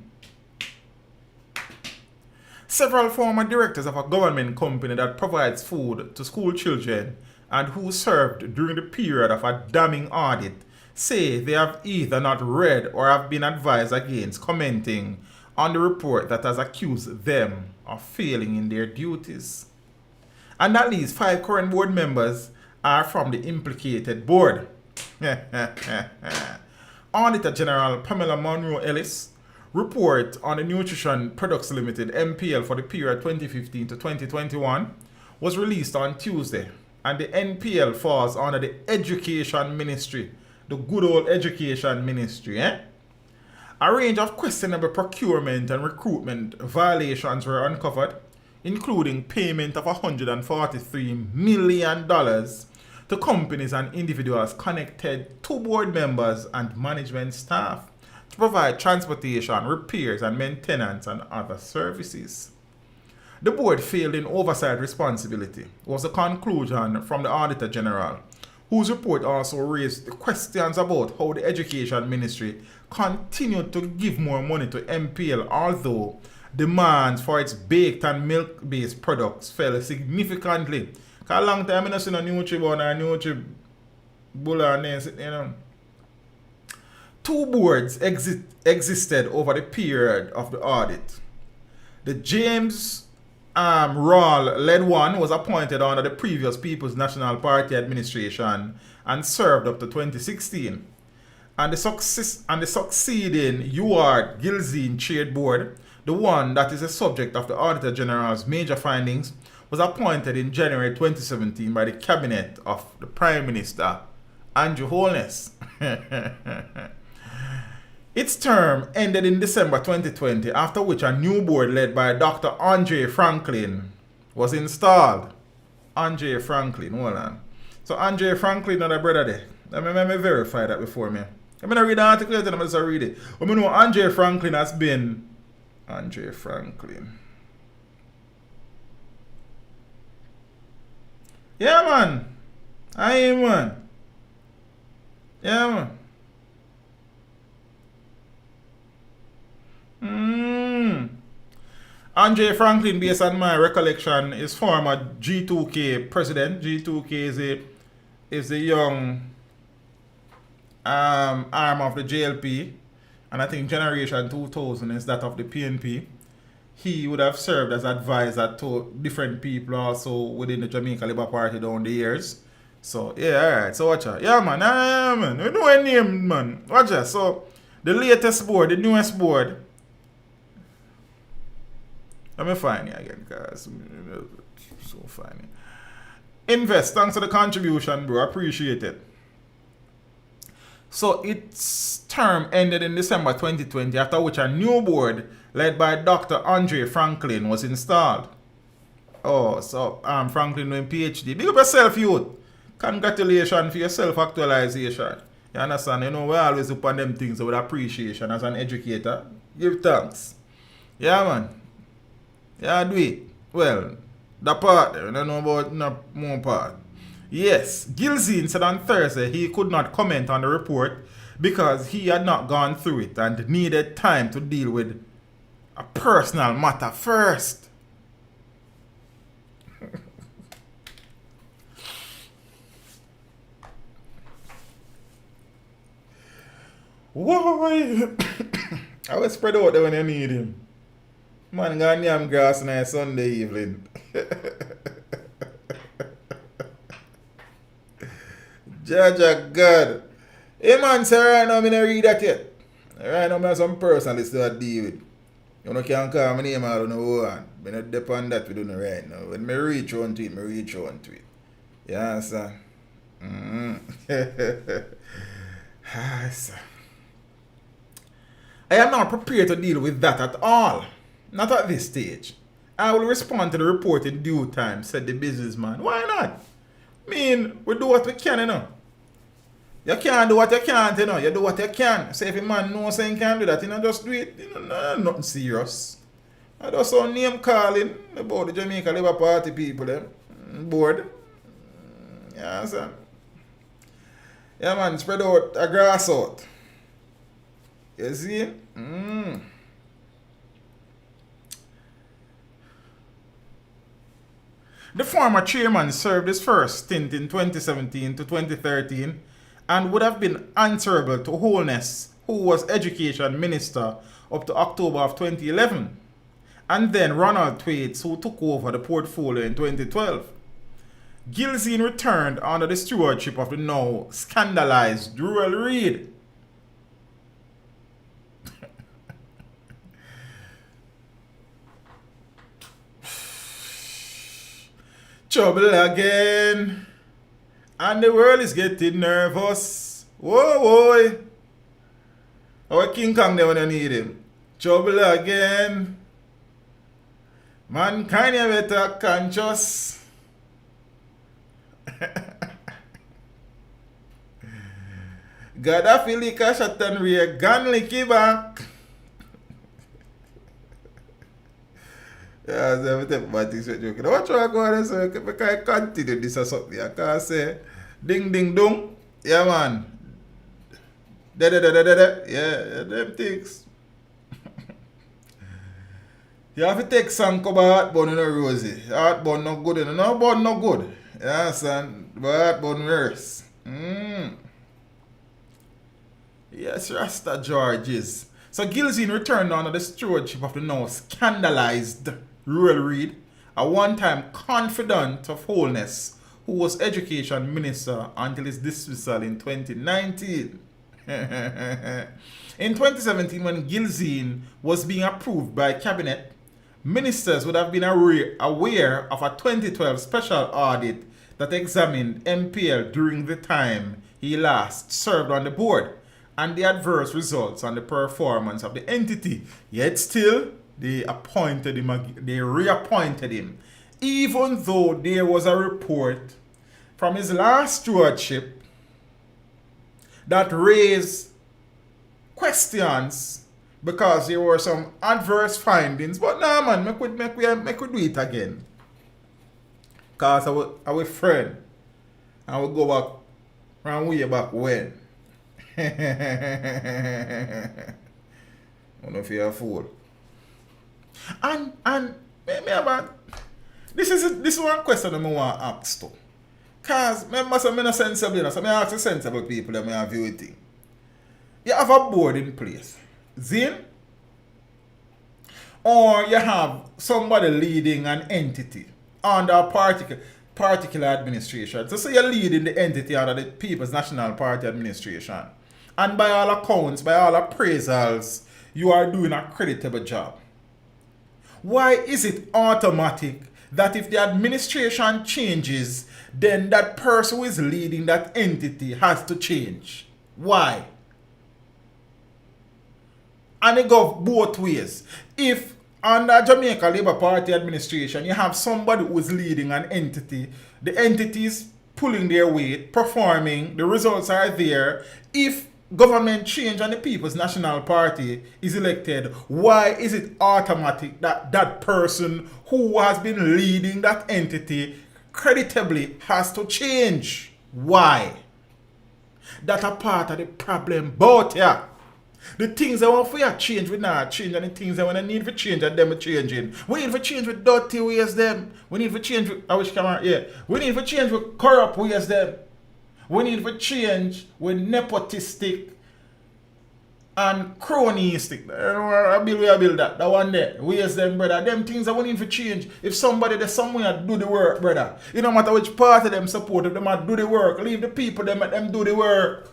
Several former directors of a government company that provides food to school children and who served during the period of a damning audit say they have either not read or have been advised against commenting on the report that has accused them of failing in their duties. And at least 5 current board members are from the implicated board. Auditor General Pamela Monroe Ellis report on the Nutrition Products Limited NPL for the period 2015 to 2021 was released on Tuesday, and the NPL falls under the Education Ministry, the good old Education Ministry. A range of questionable procurement and recruitment violations were uncovered, including payment of $143 million to companies and individuals connected to board members and management staff to provide transportation, repairs, and maintenance and other services. The board failed in oversight responsibility, was the conclusion from the Auditor General, whose report also raised questions about how the Education Ministry continued to give more money to NPL, although demands for its baked and milk-based products fell significantly. Because a long time I don't see no Nutri-Bun or Nutri-Bulla. Two boards existed over the period of the audit. The James Rawle led one was appointed under the previous People's National Party administration and served up to 2016. And the succeeding Ewart Gilzine chaired board, the one that is the subject of the Auditor General's major findings, was appointed in January 2017 by the cabinet of the Prime Minister, Andrew Holness. Its term ended in December 2020, after which a new board led by Dr. Andre Franklin was installed. Andre Franklin, hold on. So Andre Franklin, not a brother there. Let me verify that before me. I'm going to read the article and I'm going to read it. But I know Andre Franklin has been... Andre Franklin. Yeah, man. I am, man. Yeah, man. Andre Franklin, based on my recollection, is former G2K president. G2K is the young arm of the JLP, and I think Generation 2000 is that of the PNP. He would have served as advisor to different people also within the Jamaica Labour Party down the years. So yeah, alright. So watch out. Yeah, man. Yeah, man. You know a name, man. Watch out. So the latest board, the newest board. Let me find it again, guys. So funny. Invest. Thanks for the contribution, bro. Appreciate it. So its term ended in December 2020, after which a new board led by Dr. Andre Franklin was installed. Oh, so Franklin doing PhD. Big up yourself, youth. Congratulations for your self-actualization. You understand? You know, we always up on them things with appreciation as an educator. Give thanks. Yeah, man. Yeah, do it. Well, the part there, I don't know about no more part. Yes, Gilzine said on Thursday he could not comment on the report because he had not gone through it and needed time to deal with a personal matter first. Why? I will spread out there when you need him. Man, got yam grass on a Sunday evening. Jaja God. Hey man, sir, right now I'm not read that yet. Right now I have some personal stuff to deal with. You can't call my name out on the one. I don't depend on that we do right now. When I reach on to it, I reach on to it. You understand? I am not prepared to deal with that at all. Not at this stage. I will respond to the report in due time, said the businessman. Why not? I mean, we do what we can, you know. You can't do what you can't, you know. You do what you can. So if a man knows saying can't do that, you know, just do it. You know, nothing serious. I just saw name calling about the Jamaica Labour Party people, them. Board. Yeah, son. Yeah, man, spread out a grass out. You see? The former chairman served his first stint in 2017 to 2013 and would have been answerable to Holness, who was education minister up to October of 2011, and then Ronald Thwaites, who took over the portfolio in 2012. Gilzine returned under the stewardship of the now scandalized Daryl Reid. Trouble again. And the world is getting nervous. Whoa, boy. Our King Kong there when you need him. Trouble again. Mankind you better conscious. Gaddafi lick a shot and Reagan lick it back. Yeah, so I take my things with joking. What you are going to say? Because I continue this or something. I can't say ding ding dong. Yeah, man. Da da da da da da. Yeah, them things. You have to take some cover heartburn in a rosy. Heartburn not good, no heartburn not good. Yeah, son. But heartburn worse. Yes, Rasta Georges. So Gilzine returned under the stewardship of the now scandalized Daryl Reid, a one-time confidant of Holness, who was education minister until his dismissal in 2019. In 2017, when Gilzine was being approved by cabinet, ministers would have been aware of a 2012 special audit that examined NPL during the time he last served on the board and the adverse results on the performance of the entity. Yet still, they reappointed him, even though there was a report from his last stewardship that raised questions because there were some adverse findings. But nah, man, make we do it again. Because our friend, and we go back, run way back when. I don't know if you're a fool. And me about this one question I want to ask to. Cause remember some not sensible, so I ask the sensible people that I view it. You have a board in place. Zin? Or you have somebody leading an entity under a particular administration. So you're leading the entity under the People's National Party administration. And by all accounts, by all appraisals, you are doing a creditable job. Why is it automatic that if the administration changes, then that person who is leading that entity has to change? Why? And it goes both ways. If under Jamaica Labour Party administration, you have somebody who is leading an entity, the entity is pulling their weight, performing, the results are there. If government change and the People's National Party is elected, why is it automatic that that person who has been leading that entity creditably has to change? Why? That's a part of the problem. But yeah, the things that want for you change, we not change, and the things that we need for change, and them are changing. We need for change with dirty ways them. We need for change with, I wish Kemar, yeah. We need for change with corrupt ways them. We need for change with nepotistic and cronyistic. I build that one there. Ways them, brother. Them things that we need for change. If somebody there somewhere do the work, brother. It don't matter which part of them support, if them do the work, leave the people them let them do the work.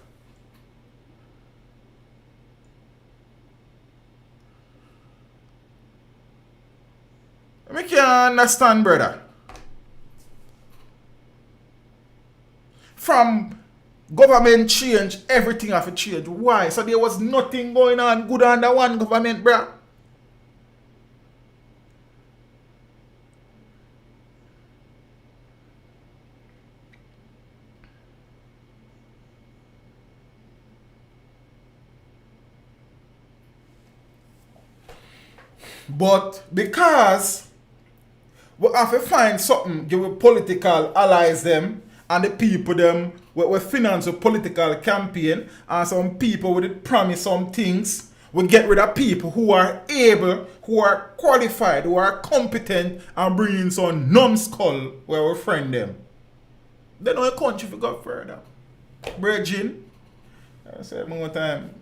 I can't understand, brother. From government change, everything have to change. Why? So there was nothing going on good under one government, bruh. But because we have to find something, give a political allies them, and the people them we finance a political campaign, and some people would promise some things. We get rid of people who are able, who are qualified, who are competent, and bring in some numbskull where we friend them. Then our country will go further. Virgin, I said more time.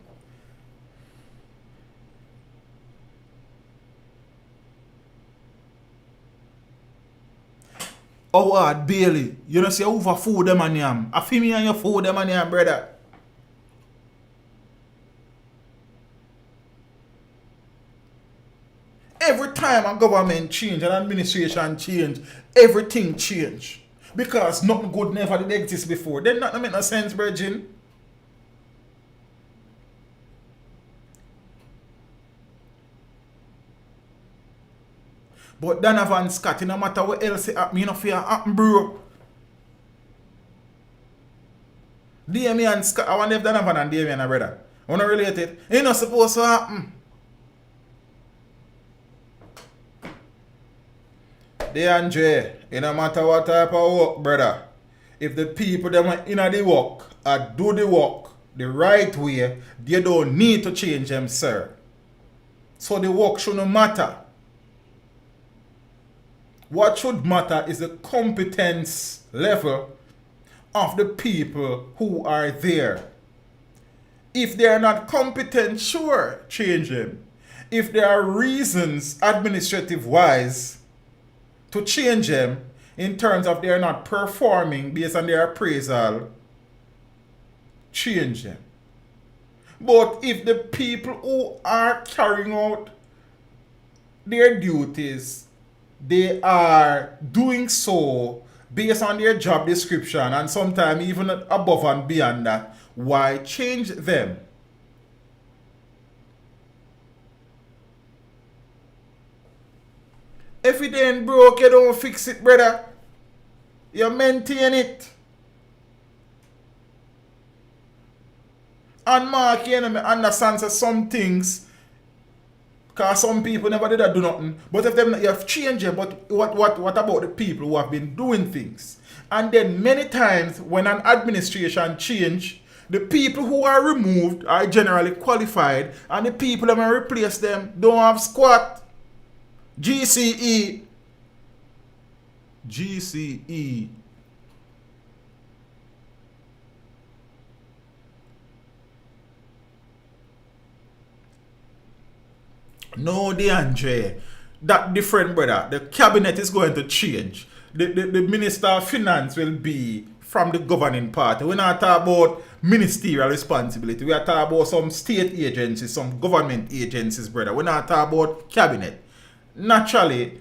Howard Bailey, you know say over food them and yam. I feel me and your food them and yam, brother. Every time a government change, an administration change, everything change. Because nothing good never did exist before. Then that don't make no sense, Virgin. But Donovan Scott, no matter what else happen, you know fear happen, bro. Damian Scott, I wonder if Donovan and Damian are brother. I want to relate it. It's not supposed to happen. DeAndre, it no matter what type of work, brother. If the people them are in the work and do the work the right way, they don't need to change them, sir. So the work shouldn't matter. What should matter is the competence level of the people who are there. If they are not competent, sure, change them. If there are reasons, administrative-wise, to change them in terms of they are not performing based on their appraisal, change them. But if the people who are carrying out their duties, they are doing so based on their job description and sometimes even above and beyond that, why change them? If it ain't broke, you don't fix it, brother. You maintain it. And Mark, you know, me understand that some things, because some people never did that do nothing. But if them you have changed them, but what about the people who have been doing things? And then many times when an administration change, the people who are removed are generally qualified, and the people that will replace them don't have squat. GCE. No, DeAndre. That different, brother. The cabinet is going to change. The Minister of Finance will be from the governing party. We're not talking about ministerial responsibility. We are talking about some state agencies, some government agencies, brother. We're not talking about cabinet. Naturally,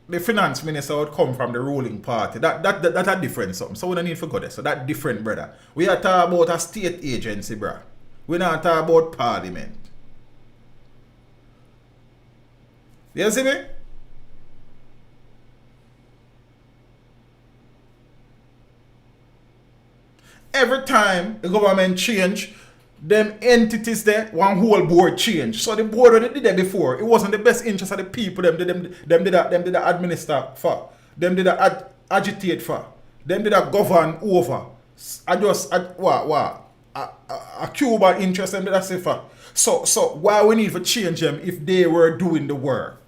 the finance minister would come from the ruling party. That a different something. So we don't need to forget that. So that different, brother. We are talking about a state agency, brother. We're not talking about parliament. You see me? Every time the government change, them entities there, one whole board change. So the board already did that before. It wasn't the best interest of the people. Them did that administer for. Them did that agitate for. Them did that govern over. A Cuban interest them did that say for. So why we need to change them if they were doing the work?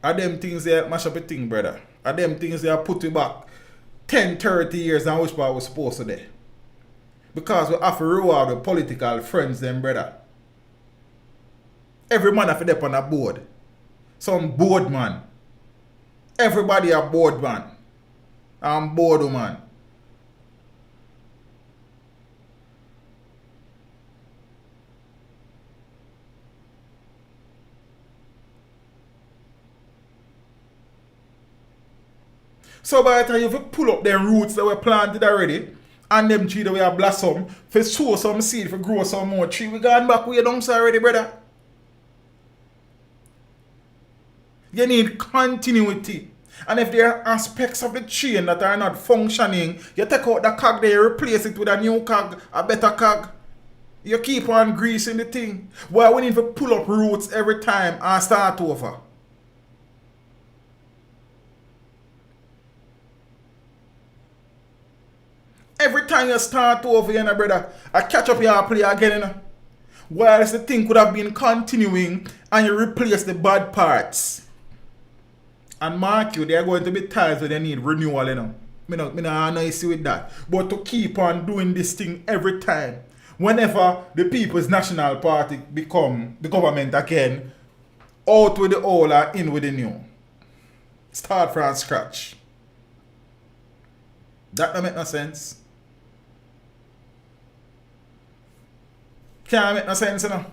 Are them things there mash up a thing, brother? Are them things there put you back 10, 30 years and which part was supposed to do? Because we have to reward the political friends them, brother. Every man have to dep on a board. Some board man. Everybody a board man. I'm board woman. So by the time you pull up them roots that were planted already, and them tree that we have blossom, for sow some seed, for grow some more tree, we gone back where you don't already, brother. You need continuity. And if there are aspects of the chain that are not functioning, you take out the cog there, you replace it with a new cog, a better cog. You keep on greasing the thing. Well, we need to pull up roots every time and start over. Every time you start over, you know, brother, I catch up your play again, you know. Whilst the thing could have been continuing and you replace the bad parts. And mark you, there are going to be times where they need renewal, you know. Me not nice with that. But to keep on doing this thing every time, whenever the People's National Party become the government again, out with the old and in with the new. Start from scratch. That don't make no sense. Can't make no sense, you know.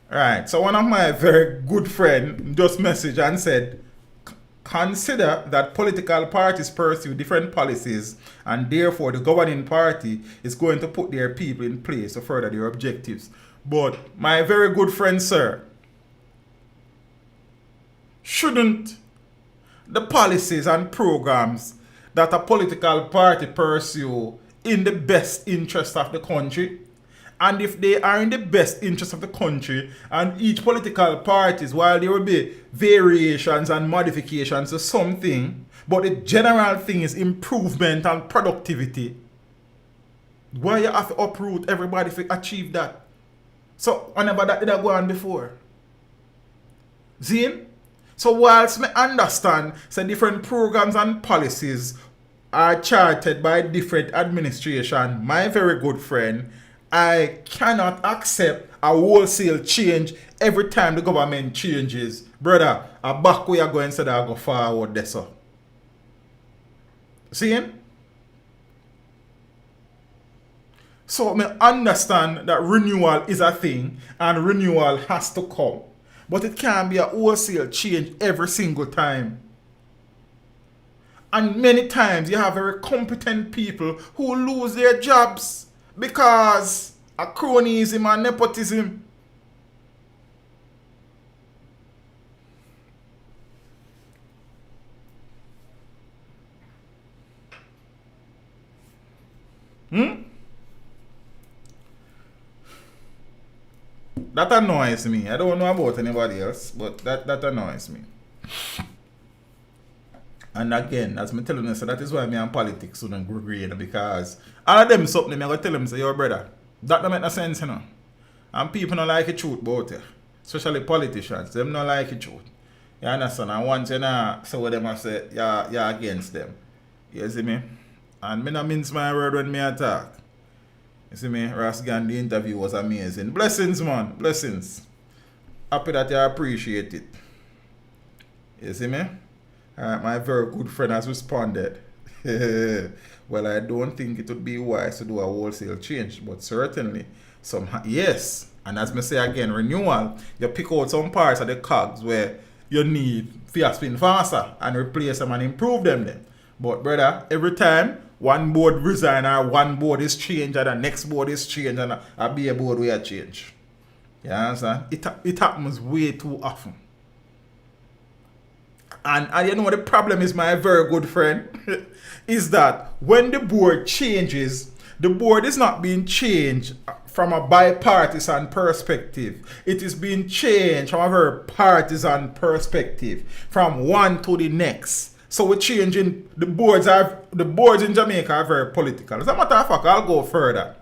Right, so one of my very good friend just messaged and said, consider that political parties pursue different policies and therefore the governing party is going to put their people in place to further their objectives. But my very good friend, sir, shouldn't the policies and programs that a political party pursue in the best interest of the country? And if they are in the best interest of the country, and each political parties, while there will be variations and modifications to something, but the general thing is improvement and productivity, why you have to uproot everybody to achieve that? So, whenever that did go on before. See? So, whilst I understand, so different programs and policies are charted by different administration, my very good friend, I cannot accept a wholesale change every time the government changes. Brother, a back way I go instead of I go forward there, so. See? So I understand that renewal is a thing and renewal has to come. But it can't be a wholesale change every single time. And many times you have very competent people who lose their jobs because of cronyism and nepotism. That annoys me. I don't know about anybody else, but that annoys me. And again, as I'm telling you, so that is why me and politics don't agree, because all of them something, I'm going to tell them, say, yo brother, that don't make no sense, you know. And people don't like the truth about it. Especially politicians, them don't like the truth. You understand? And once you know, so what them say, you're against them. You see me? And me not mince my word when me attack. You see me? Ras Gandhi interview was amazing. Blessings, man. Blessings. Happy that you appreciate it. You see me? My very good friend has responded. Well, I don't think it would be wise to do a wholesale change, but certainly some yes. And as me say again, renewal, you pick out some parts of the cogs where you need to spin faster and replace them and improve them then. But brother, every time one board resign or one board is changed and the next board is changed and a be a board will change. You understand? It happens way too often. And you know what the problem is, my very good friend, is that when the board changes, the board is not being changed from a bipartisan perspective. It is being changed from a very partisan perspective, from one to the next. So we're changing the boards in Jamaica are very political. As a matter of fact, I'll go further.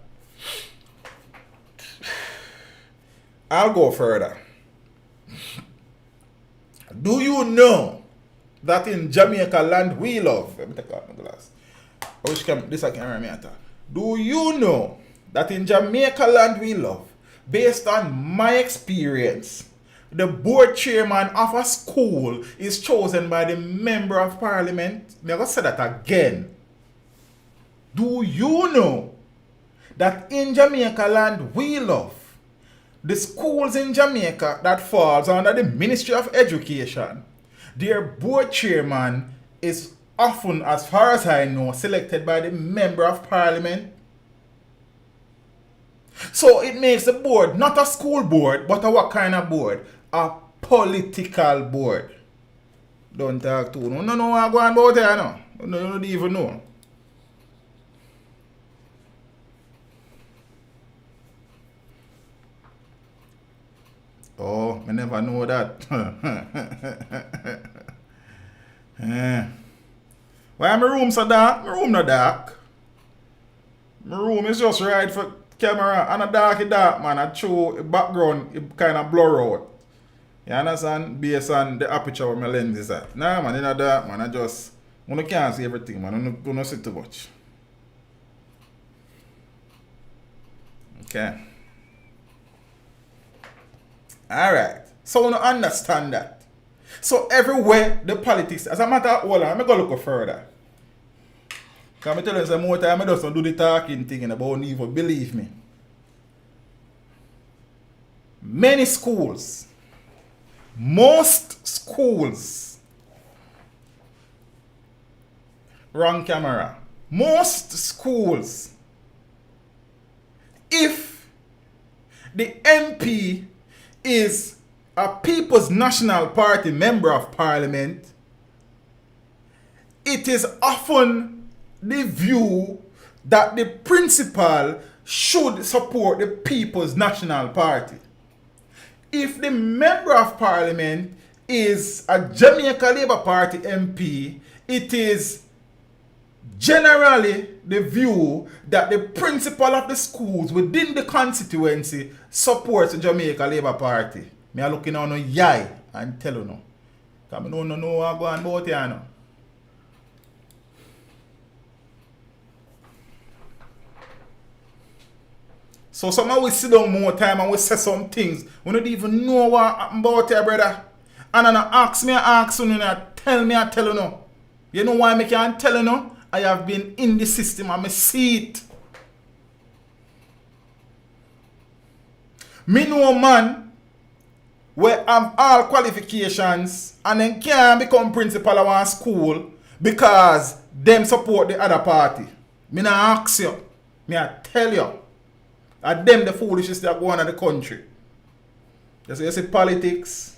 Do you know that in Jamaica land we love? Let me take out my glass. I can remember. Do you know that in Jamaica land we love, based on my experience, the board chairman of a school is chosen by the member of parliament? I'm going to say that again. Do you know that in Jamaica land we love, the schools in Jamaica that falls under the Ministry of Education, their board chairman is often, as far as I know, selected by the member of parliament? So it makes the board not a school board, but a what kind of board? A political board. Don't talk to no. No, I'm going about there now. No, you don't even know. Oh, I never know that. Why my room so dark? My room not dark. My room is just right for camera and a dark man. I show the background, it kind of blur out. You understand? Based on the aperture where my lens is at. Nah, man, in a dark, man, I can't see everything, man. I don't see too much. Okay. Alright. So I don't understand that. So everywhere the politics, as a matter of hold on, I'm going to look further. Because I tell you some more time, I just don't do the talking thing and about even believe me. Many schools, most schools, wrong camera, most schools, if the MP is a People's National Party member of Parliament, it is often the view that the principal should support the People's National Party. If the member of Parliament is a Jamaica Labour Party MP, it is generally the view that the principal of the schools within the constituency supports the Jamaica Labour Party. Me are looking on no yai and tell you no. Because I don't know what I'm going about here now. So somehow we sit down more time and we say some things. We don't even know what happened about here, brother. And then ask me, I ask you, and tell me, I tell you no. You know why I can't tell you no? I have been in the system and I see it. Me know a man where have all qualifications and then can't become principal of one school because them support the other party. Me not ask you. Me I tell you. And them the foolishness that go on in the country. You see politics.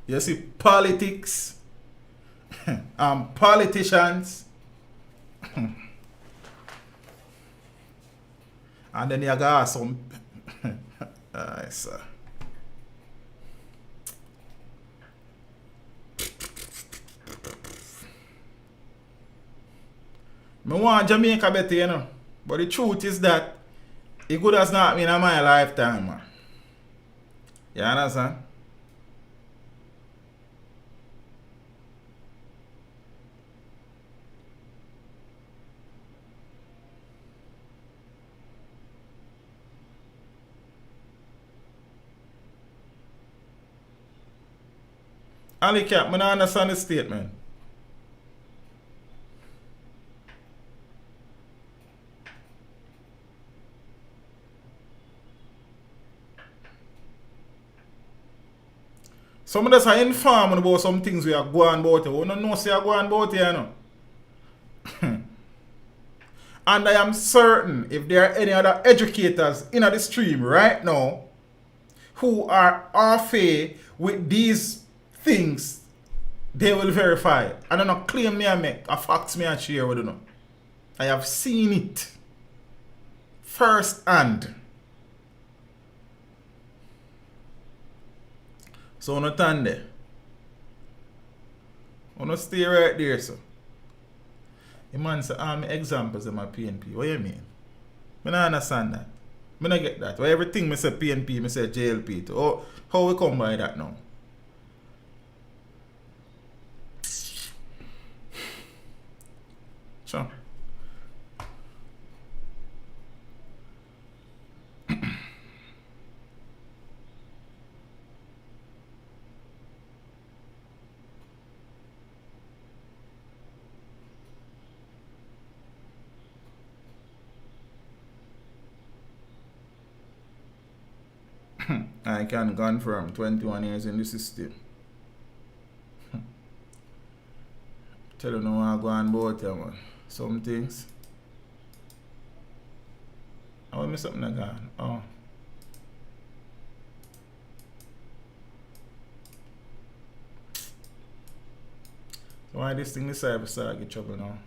You see politics and politicians. And then you got some alright, sir. I want Jamaica better, you know. But the truth is that it could has not been in my lifetime, man. You understand? Ali Cap, I don't understand the statement. Some of us are informed about some things we are going about it. We don't know say are going about it, you know. And I am certain if there are any other educators in the stream right now who are off with these things, they will verify. I don't know, claim me and make a facts me and share with you know. I have seen it first hand. So no stand there. No stay right there, so. The man say, my examples of my PNP. What you mean? I don't understand that. I don't get that. Why everything I say PNP, I say JLP too. Oh, how we come by that now? Sure. I can confirm 21 years in the system. Tell you no I go on board here, man. Some things. I want me something again. Oh. So why this thing this cyber start get trouble now?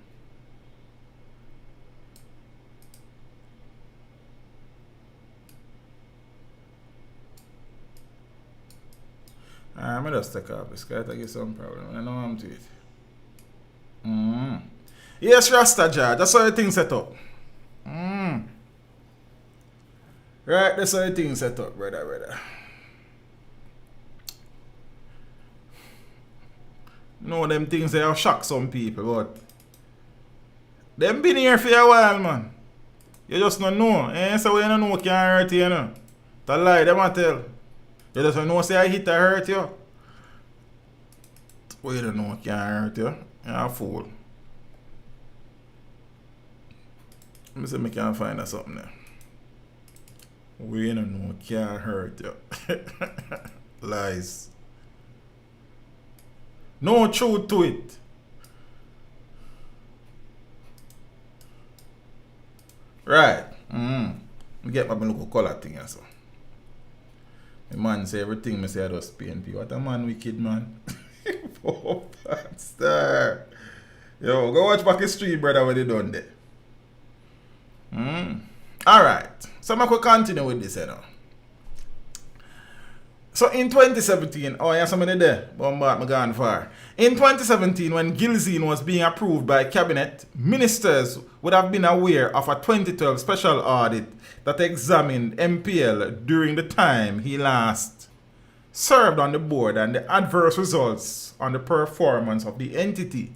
I'm just take off this guy to get some problem. I know I'm to it. Yes, Rasta Jar. That's how the thing set up. Right, that's how the thing set up, brother. No, them things they have shocked some people, but them been here for a while, man. You just don't know. So you don't know can hurt you, you know. That's a lie, them I tell. You just don't know say I hit I hurt you. Well, you don't know can hurt you. You're a fool. Let me see if I can find something there. We don't know can hurt you. Lies. No truth to it. Right. Me get my local color thing and so. The man say everything me say I just PNP. What a man wicked man. Oh, star. Yo, go watch back the street, brother, what they done there. Alright. So I could continue with this, you know. So in 2017, oh yeah, somebody there, bombard me gone far. In 2017, when Gilzine was being approved by cabinet, ministers would have been aware of a 2012 special audit that examined NPL during the time he last served on the board and the adverse results on the performance of the entity.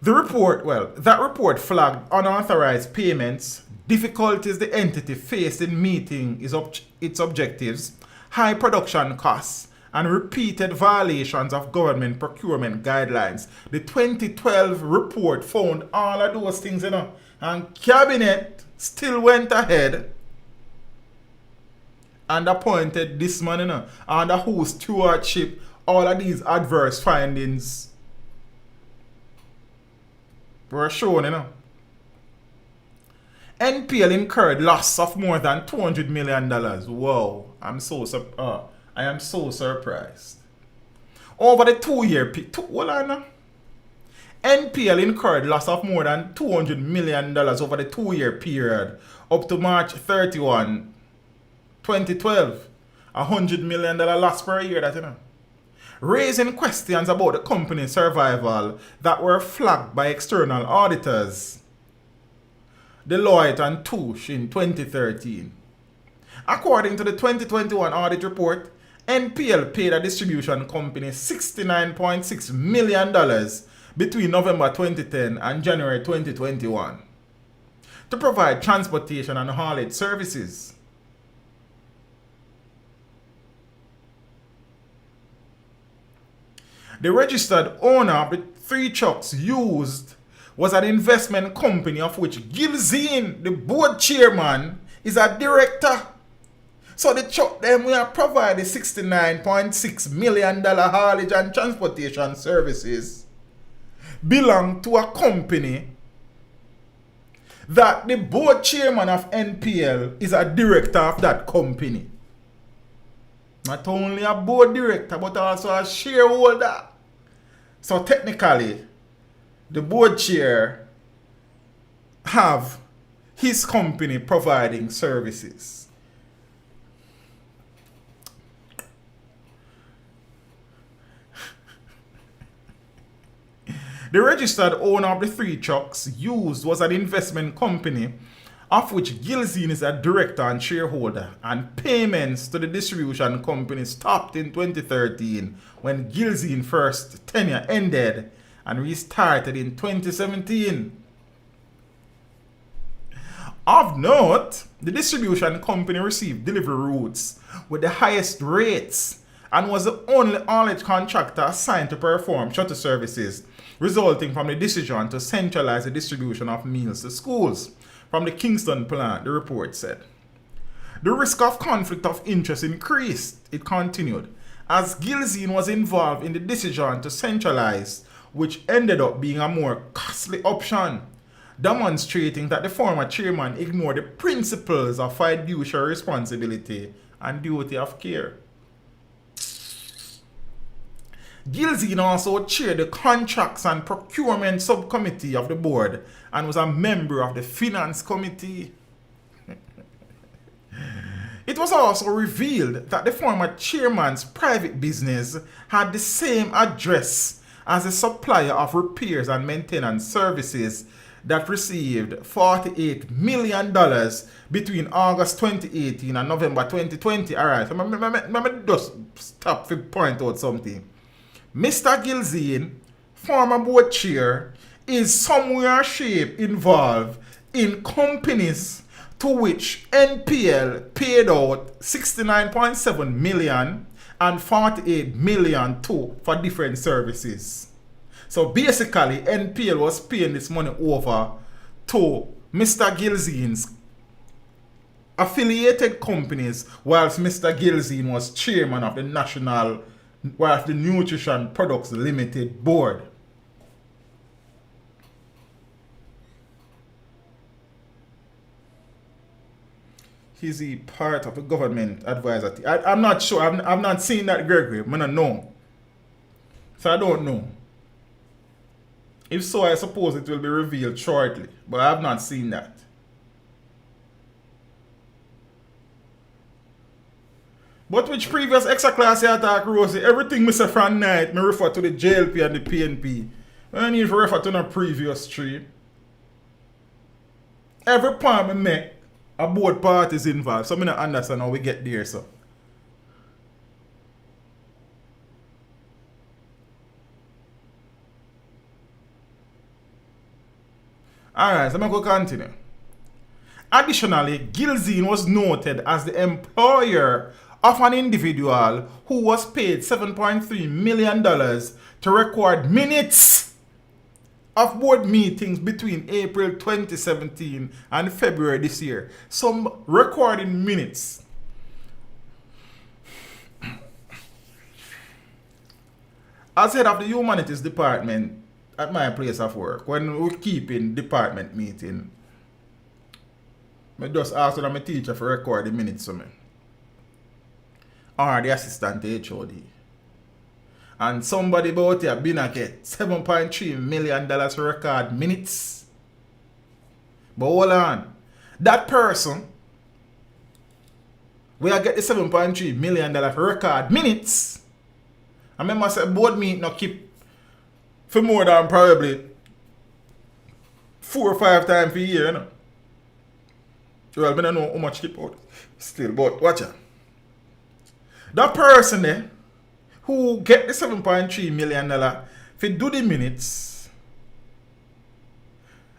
That report flagged unauthorized payments, difficulties the entity faced in meeting its objectives, high production costs, and repeated violations of government procurement guidelines. The 2012 report found all of those things, you know, and cabinet still went ahead and appointed this man, you know, under whose stewardship all of these adverse findings were shown, you know. NPL incurred loss of more than $200 million. Wow, I am so surprised. Over the 2-year period, NPL incurred loss of more than $200 million over the 2-year period up to March 31, 2012. $100 million loss per year, that, you know. Raising questions about the company's survival that were flagged by external auditors, Deloitte and Touche, in 2013. According to the 2021 audit report, NPL paid a distribution company $69.6 million between November 2010 and January 2021 to provide transportation and haulage services. The registered owner of the 3 trucks used was an investment company of which Gilzine, the board chairman, is a director. So the truck them will provide the $69.6 million haulage and transportation services belong to a company that the board chairman of NPL is a director of that company. Not only a board director, but also a shareholder. So technically, the board chair have his company providing services. The registered owner of the 3 trucks used was an investment company of which Gilzine is a director and shareholder, and payments to the distribution company stopped in 2013 when Gilzine's first tenure ended and restarted in 2017. Of note, the distribution company received delivery routes with the highest rates and was the only haulage contractor assigned to perform shuttle services, resulting from the decision to centralize the distribution of meals to schools from the Kingston plant, the report said. The risk of conflict of interest increased, it continued, as Gilzine was involved in the decision to centralize, which ended up being a more costly option, demonstrating that the former chairman ignored the principles of fiduciary responsibility and duty of care. Gilzine also chaired the Contracts and Procurement Subcommittee of the board and was a member of the Finance Committee. It was also revealed that the former chairman's private business had the same address as a supplier of repairs and maintenance services that received $48 million between August 2018 and November 2020. Alright, so let me just stop to point out something. Mr. Gilzine, former board chair, is somewhere shape involved in companies to which NPL paid out 69.7 million and 48 million to for different services. So basically, NPL was paying this money over to Mr. Gilzine's affiliated companies, whilst Mr. Gilzine was chairman of the the Nutrition Products Limited Board. Is he part of the government advisor team? I'm not sure. I've not seen that, Gregory. I don't know. So I don't know. If so, I suppose it will be revealed shortly. But I have not seen that. But which previous extra class you attack, Rosie? Everything Mr. Fran Knight, me refer to the JLP and the PNP. I need to refer to the previous three. Every point I make, a both parties involved. So I don't understand how we get there, so. Alright, so I'm going to continue. Additionally, Gilzine was noted as the employer of an individual who was paid $7.3 million to record minutes of board meetings between April 2017 and February this year. Some recording minutes. As head of the Humanities Department at my place of work, when we keep in department meeting, I just ask my teacher for record the minutes for me. Or the assistant HOD. And somebody about here been a get $7.3 million to record minutes. But hold on. That person, where I get the $7.3 million to record minutes, I remember I said board meeting not keep for more than probably 4 or 5 times per year, you know. Well, I don't know how much keep out still, but watch out. That person there, who get the $7.3 million for do the minutes,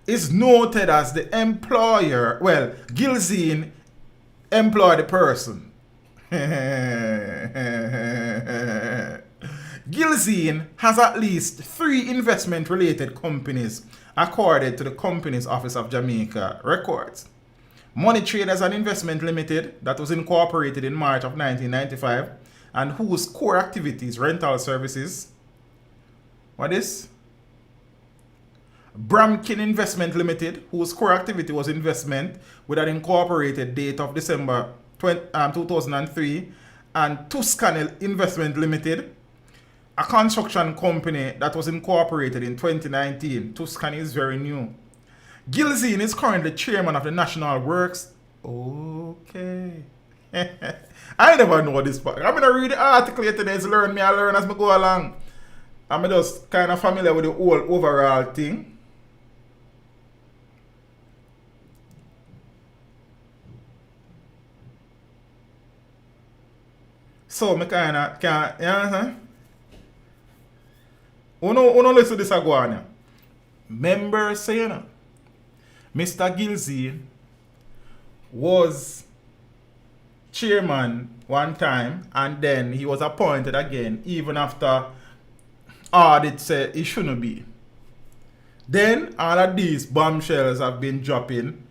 is noted as the employer. Well, Gilzine employed the person. Gilzine has at least 3 investment-related companies, according to the Companies Office of Jamaica records. Money Traders and Investment Limited, that was incorporated in March of 1995, and whose core activities, rental services. What is? Bramkin Investment Limited, whose core activity was investment with an incorporated date of December 2003, and Tuscany Investment Limited, a construction company that was incorporated in 2019. Tuscany is very new. Gilzine is currently chairman of the National Works. Okay. I never know this part. I'm going to read the article today to learn. I learn as I go along. I'm just kind of familiar with the whole overall thing. So, I kind of can't, you understand? Uno listen to this agua. Members say, you know, Mr. Gilzine was chairman one time, and then he was appointed again even after audit said he shouldn't be. Then all of these bombshells have been dropping.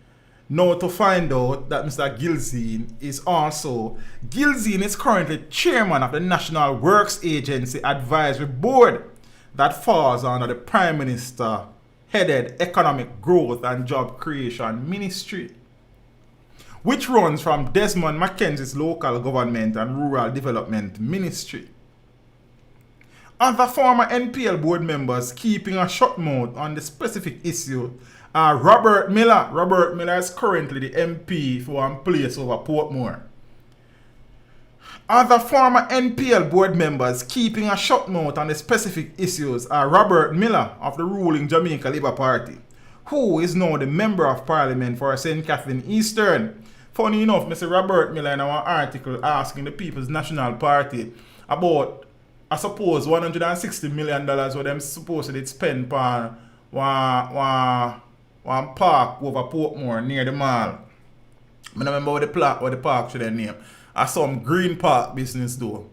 Now to find out that Mr. Gilzine is currently chairman of the National Works Agency Advisory Board that falls under the Prime Minister headed Economic Growth and Job Creation Ministry, which runs from Desmond Mackenzie's Local Government and Rural Development Ministry. Other former NPL board members keeping a shut mouth on the specific issue are Robert Miller. Robert Miller is currently the MP for one place over Portmore. Other former NPL board members keeping a shut mouth on the specific issues are Robert Miller of the ruling Jamaica Labour Party, who is now the Member of Parliament for St. Catherine Eastern. Funny enough, Mr. Robert Miller in our article asking the People's National Party about, I suppose, $160 million what them supposedly spend on one park over Portmore near the mall. I don't remember what the park should name. Or some green park business though.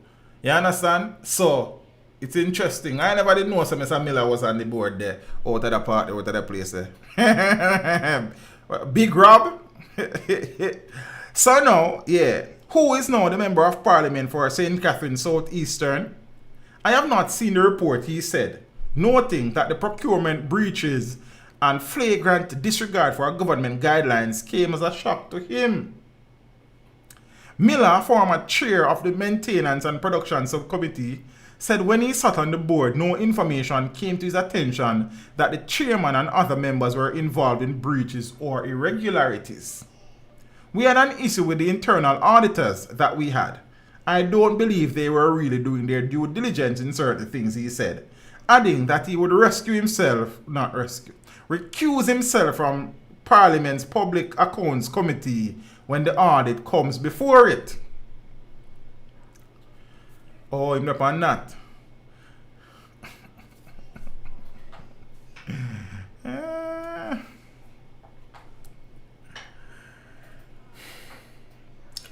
You understand? So, it's interesting. I never did know Mr. Miller was on the board there. Out of the park, out of the place there. Big Rob. So now, yeah. Who is now the Member of Parliament for St. Catherine Southeastern? I have not seen the report, he said, noting that the procurement breaches and flagrant disregard for government guidelines came as a shock to him. Miller, former chair of the Maintenance and Production Subcommittee, said when he sat on the board, no information came to his attention that the chairman and other members were involved in breaches or irregularities. We had an issue with the internal auditors that we had. I don't believe they were really doing their due diligence in certain things, he said, adding that he would recuse himself from Parliament's Public Accounts Committee when the audit comes before it. Oh, him up on that.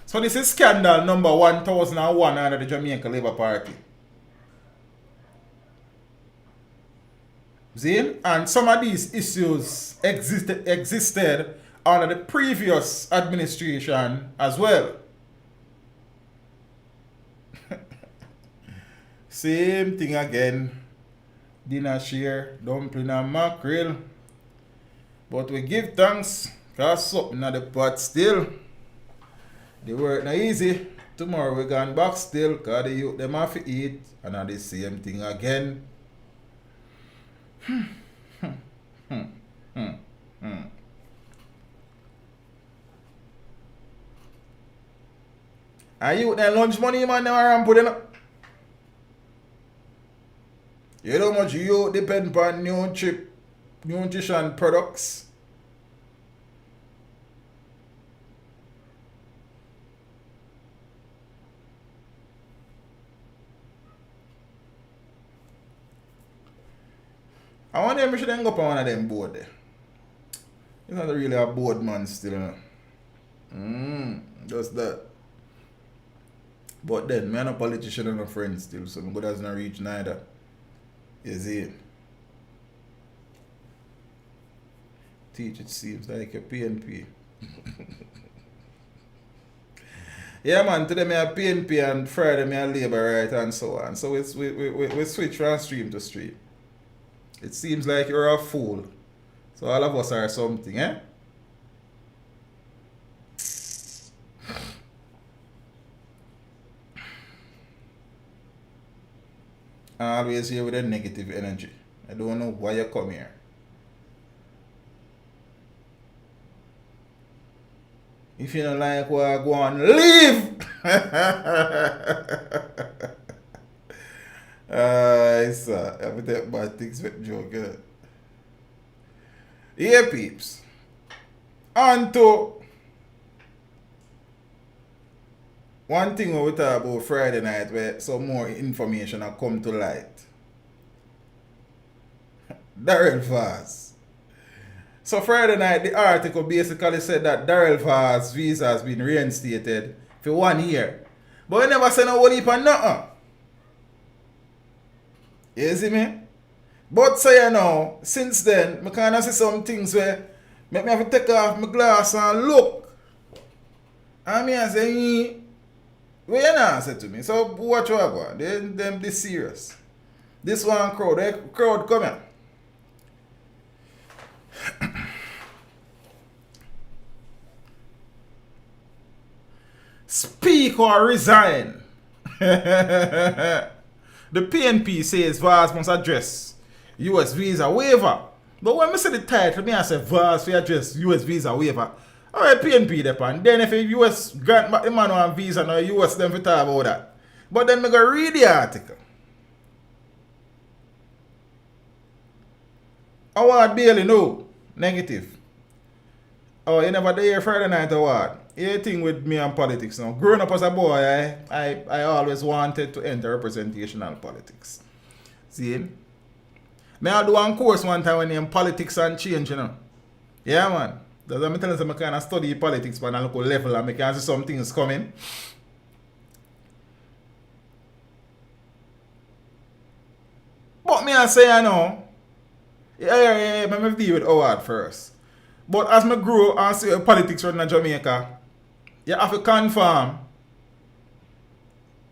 So this is scandal number 1001 under the Jamaica Labour Party. See? And some of these issues existed under the previous administration as well. Same thing again. Dinner share, dumpling and mackerel. But we give thanks because something at the pot still. The work not easy. Tomorrow we gone back still because the youth them have to eat. And now the same thing again. Are you then lunch money man never ram put in up? You know how much you depend on nutrition products? I wonder if we should go up on one of them board there. He's not really a board man still. Just that. But then, I'm not a politician and a friend still, so my good has not reached neither. You see? Teach, it seems like a PNP. Yeah, man, today I have PNP and Friday I have Labour, right, and so on. So we switch from stream to stream. It seems like you're a fool. So all of us are something, eh? I'm always here with a negative energy. I don't know why you come here. If you don't like what I go on, leave! It's I take bad things with joke. Yeah, peeps. On to one thing we talk about Friday night where some more information have come to light. Daryl Vaz. So Friday night the article basically said that Daryl Vaz visa has been reinstated for 1 year. But we never said no whole heap of nothing. You see me? But say you know, since then, I kind of see some things where make me have to take off my glass and look. And me I say, what you not say to me? So watch what I go. Them this serious. This one crowd come here. Speak or resign. The PNP says Vaz must address US visa waiver. But when I say the title, I say Vaz for address US visa waiver. Alright, PNP depend. Then if the US grant back the man on visa, now US them for talk about that. But then I go read the article. I want barely know. Negative. Oh, you never hear Friday night or what? You thing with me and politics now. Growing up as a boy, I always wanted to enter representational politics. See? Me I do one course one time when in politics and change, you know. Yeah, man. That's why I'm telling you, I kind of study politics but a local level and I can see some things coming. But me I say, I know, yeah, me deal with Howard first. But as me grow and see politics running in Jamaica, you have to conform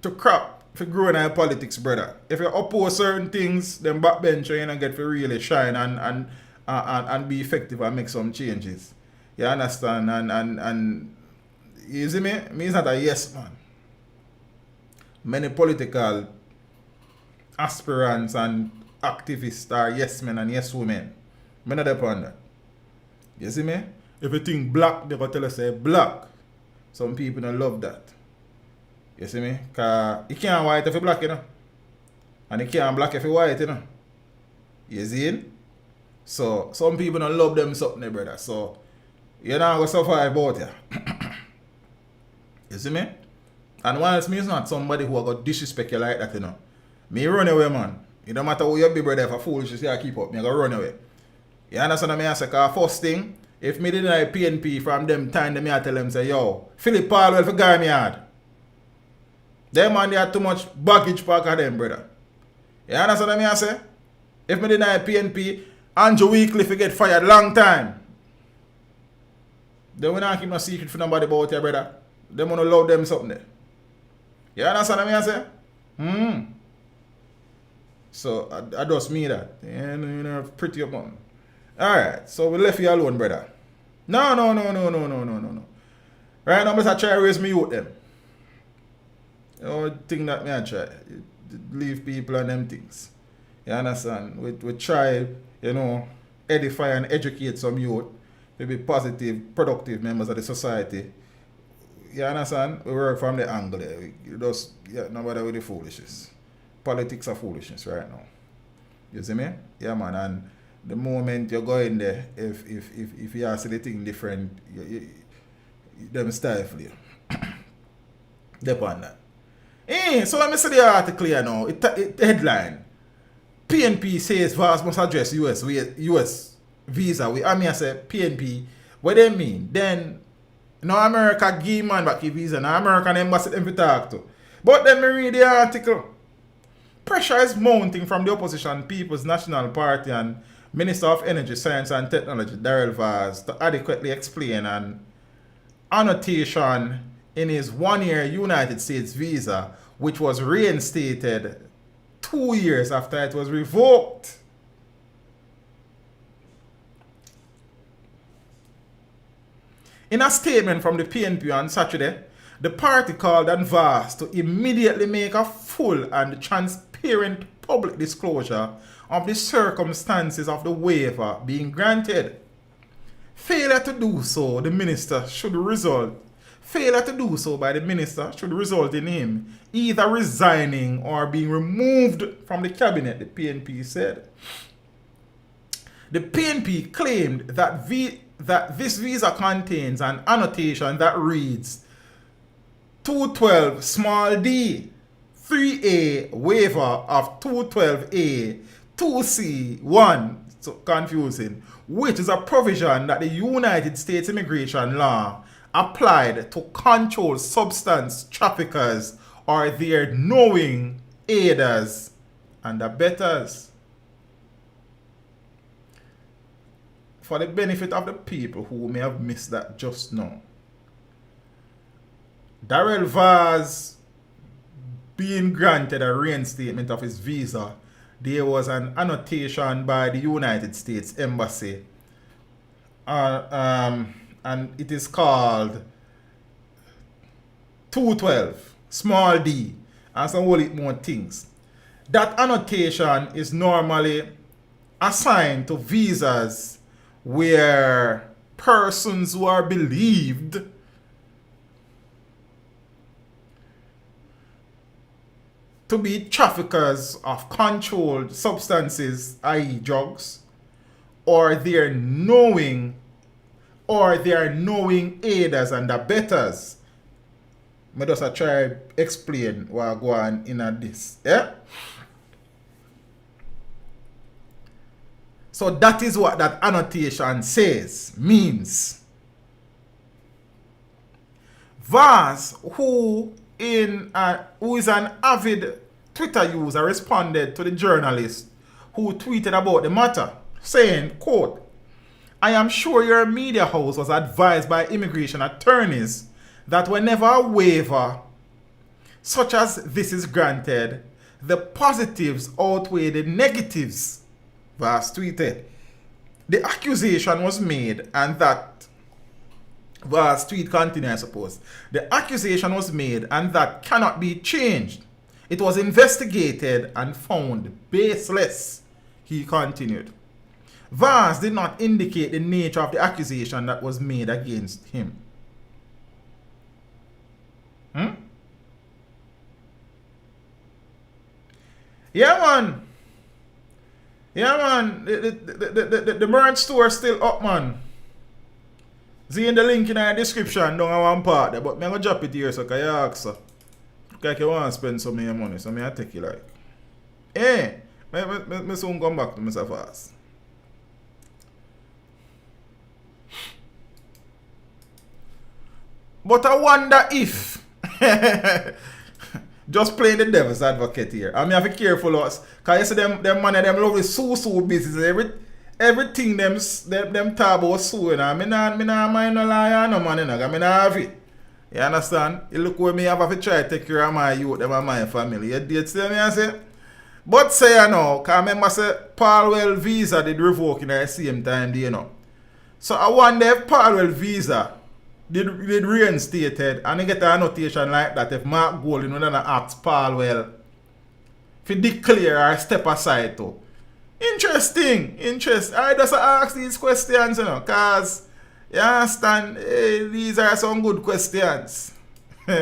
to crap for growing in politics, brother. If you oppose certain things, then backbench you don't get to really shine and be effective and make some changes. You understand? And you see me? Me is not a yes man. Many political aspirants and activists are yes men and yes women. Me not depend that. You see me? If you think black, they go tell us say black. Some people don't love that. You see me? Cause you can't white if you black, you know. And you can't black if you white, you know. You see it? So some people don't love them something, brother. So you're not gonna suffer about you. You see me? And once me is not somebody who got disrespect you like that, you know. Me run away, man. It don't matter who you be, brother. If a fool, you say I keep up, me I go run away. You understand what I say? Cause first thing, if me didn't have PNP from them time, then me I tell them say, yo, Philip Palwell for guy me hard. Them man they had too much baggage pack of them, brother. You understand what I say? If me didn't have PNP, Andrew Weekly for get fired long time. Then we not keep no secret for nobody about you, brother. Them wanna love them something there. You understand what I say? So I just me that. And you know, pretty up on. Alright, so we left you alone, brother. No. Right now, I'm just try to raise me youth them. You know, thing that me I try. Leave people and them things. You understand? We try, you know, edify and educate some youth to be positive, productive members of the society. You understand? We work from the angle there. We just, nobody with the foolishness. Politics are foolishness right now. You see me? Yeah, man. And the moment you go in there, if you see the thing different, them stifle you. Depend that. So let me see the article here now. It headline. PNP says VAS must address US visa. I say PNP, what they mean? Then no America give man back the visa. No American embassy them to talk to. But then me read the article. Pressure is mounting from the opposition People's National Party and Minister of Energy, Science and Technology, Daryl Vaz, to adequately explain an annotation in his one-year United States visa, which was reinstated 2 years after it was revoked. In a statement from the PNP on Saturday, the party called on Vaz to immediately make a full and transparent public disclosure of the circumstances of the waiver being granted. Failure to do so by the minister should result in him either resigning or being removed from the cabinet, the PNP said. The PNP claimed that this visa contains an annotation that reads 212 small d 3A waiver of 212A 2C1, so confusing, which is a provision that the United States immigration law applied to control substance traffickers or their knowing aiders and abettors. For the benefit of the people who may have missed that just now, Daryl Vaz being granted a reinstatement of his visa, there was an annotation by the United States Embassy, and it is called 212, small d, and some whole more things. That annotation is normally assigned to visas where persons who are believed to be traffickers of controlled substances, i.e. drugs, or their knowing aiders and abettors. I just try explain what go on in this. Yeah? So that is what that annotation says, means. Vaz, who is an avid Twitter user, responded to the journalist who tweeted about the matter, saying, quote, "I am sure your media house was advised by immigration attorneys that whenever a waiver such as this is granted, the positives outweigh the negatives." Vaz tweeted. The accusation was made, and that Vaz tweet continued, I suppose. The accusation was made, and that cannot be changed. It was investigated and found baseless, he continued. Vaz did not indicate the nature of the accusation that was made against him. Yeah, man. Yeah, man. The merch store is still up, man. See in the link in the description down at one part there, but I'm going to drop it here so can you ask, sir. Like you want to spend some of your money, so I take it like. Hey, I soon come back to Mr. Fast. But I wonder if just playing the devil's advocate here. I mean, I have to be careful because you see them money, them lovely sue business. Everything them talk about suing. I mean, I mind no lie, no money. I mean, I have it. You understand? You look where me have to try to take care of my youth, them and my family. You did see me, I say? But say you know, because I remember say Paulwell visa did revoke in the same time, you know. So I wonder if Paulwell visa did reinstated and you get an annotation like that if Mark Golding would not ask Paulwell if he declare or step aside too. Interesting. I just ask these questions, you know, because you understand, these are some good questions. Yeah,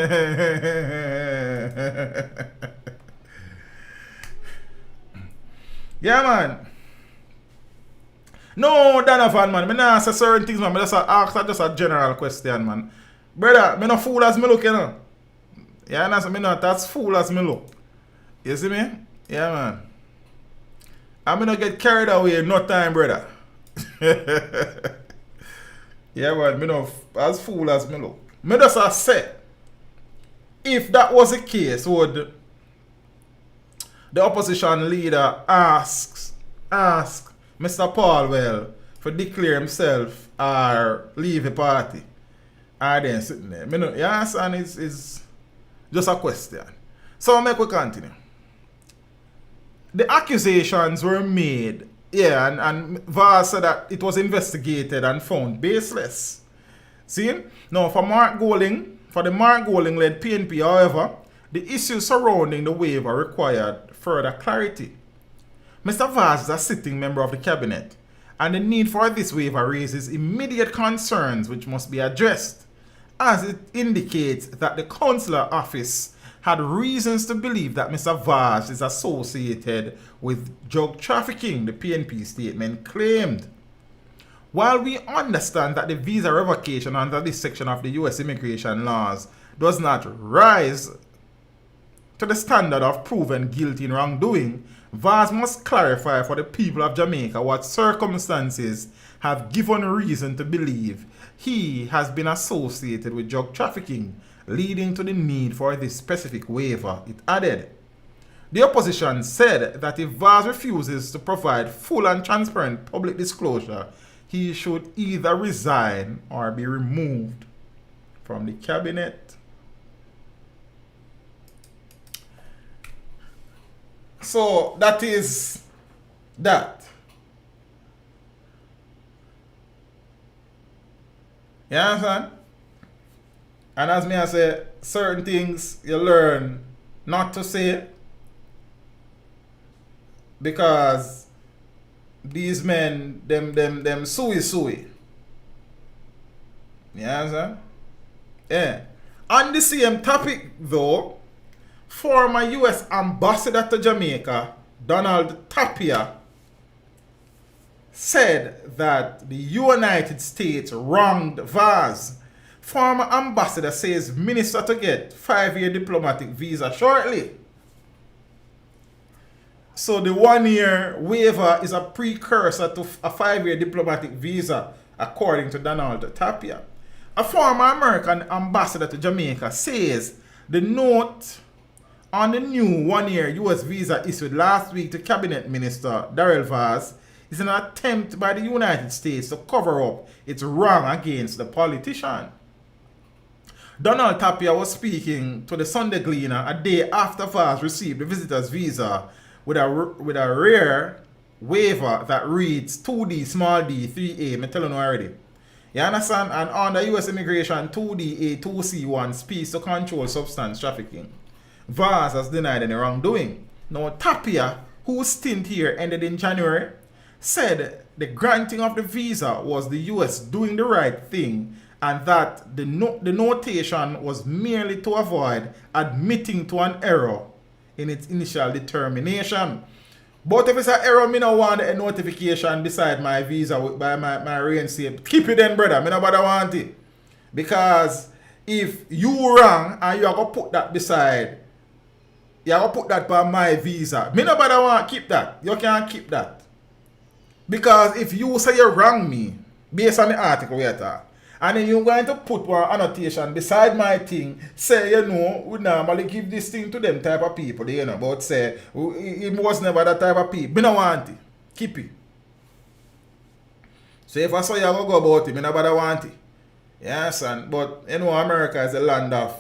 man. No, Donovan, man. I don't answer certain things, man. I just ask just a general question, man. Brother, I'm not fool as me look, you know. You understand? I'm not as fool as me look. You see me? Yeah, man. I'm not get carried away no time, brother. Yeah, man. I'm not as fool as me look. I just say, if that was the case, would the opposition leader ask Mr. Paulwell to declare himself or leave the party? Or then sitting there. You understand? It's just a question. So make we continue. The accusations were made, yeah, and Vaz said that it was investigated and found baseless. See? Now, for the Mark Golding-led PNP, however, the issues surrounding the waiver required further clarity. Mr. Vaz is a sitting member of the cabinet, and the need for this waiver raises immediate concerns which must be addressed, as it indicates that the consular office had reasons to believe that Mr. Vaz is associated with drug trafficking, the PNP statement claimed. While we understand that the visa revocation under this section of the U.S. immigration laws does not rise to the standard of proven guilty in wrongdoing, Vaz must clarify for the people of Jamaica what circumstances have given reason to believe he has been associated with drug trafficking, leading to the need for this specific waiver, it added. The opposition said that if Vaz refuses to provide full and transparent public disclosure, he should either resign or be removed from the cabinet. So that is that. You understand? And as me I say, certain things you learn not to say because these men, them suey. You understand? Yeah. On the same topic though, former US ambassador to Jamaica, Donald Tapia, said that the United States wronged Vaz. Former ambassador says minister to get 5-year diplomatic visa shortly. So the 1-year waiver is a precursor to a 5-year diplomatic visa, according to Donald Tapia. A former American ambassador to Jamaica says the note on the new 1-year U.S. visa issued last week to Cabinet Minister Daryl Vaz is an attempt by the United States to cover up its wrong against the politician. Donald Tapia was speaking to the Sunday Gleaner a day after Vaz received the visitor's visa with a rare waiver that reads 2D, small d, 3A. I'm telling you already. You understand? And under U.S. immigration, 2D, A, 2C1 speaks to control substance trafficking. Vaz has denied any wrongdoing. Now, Tapia, whose stint here ended in January, said the granting of the visa was the U.S. doing the right thing and that the notation was merely to avoid admitting to an error in its initial determination. But if it's an error, I don't want a notification beside my visa by my reinstatement. Keep it then, brother. I don't want it. Because if you wrong and you are going to put that beside, you are going to put that by my visa, I don't want to keep that. You can't keep that. Because if you say you wrong me, based on the article we are talking, and then you're going to put one annotation beside my thing, say, you know, we normally give this thing to them type of people, you know, but say, it was never that type of people. I don't want it. Keep it. So if I saw you go about it, I don't want it. Yes, and but, you know, America is a land of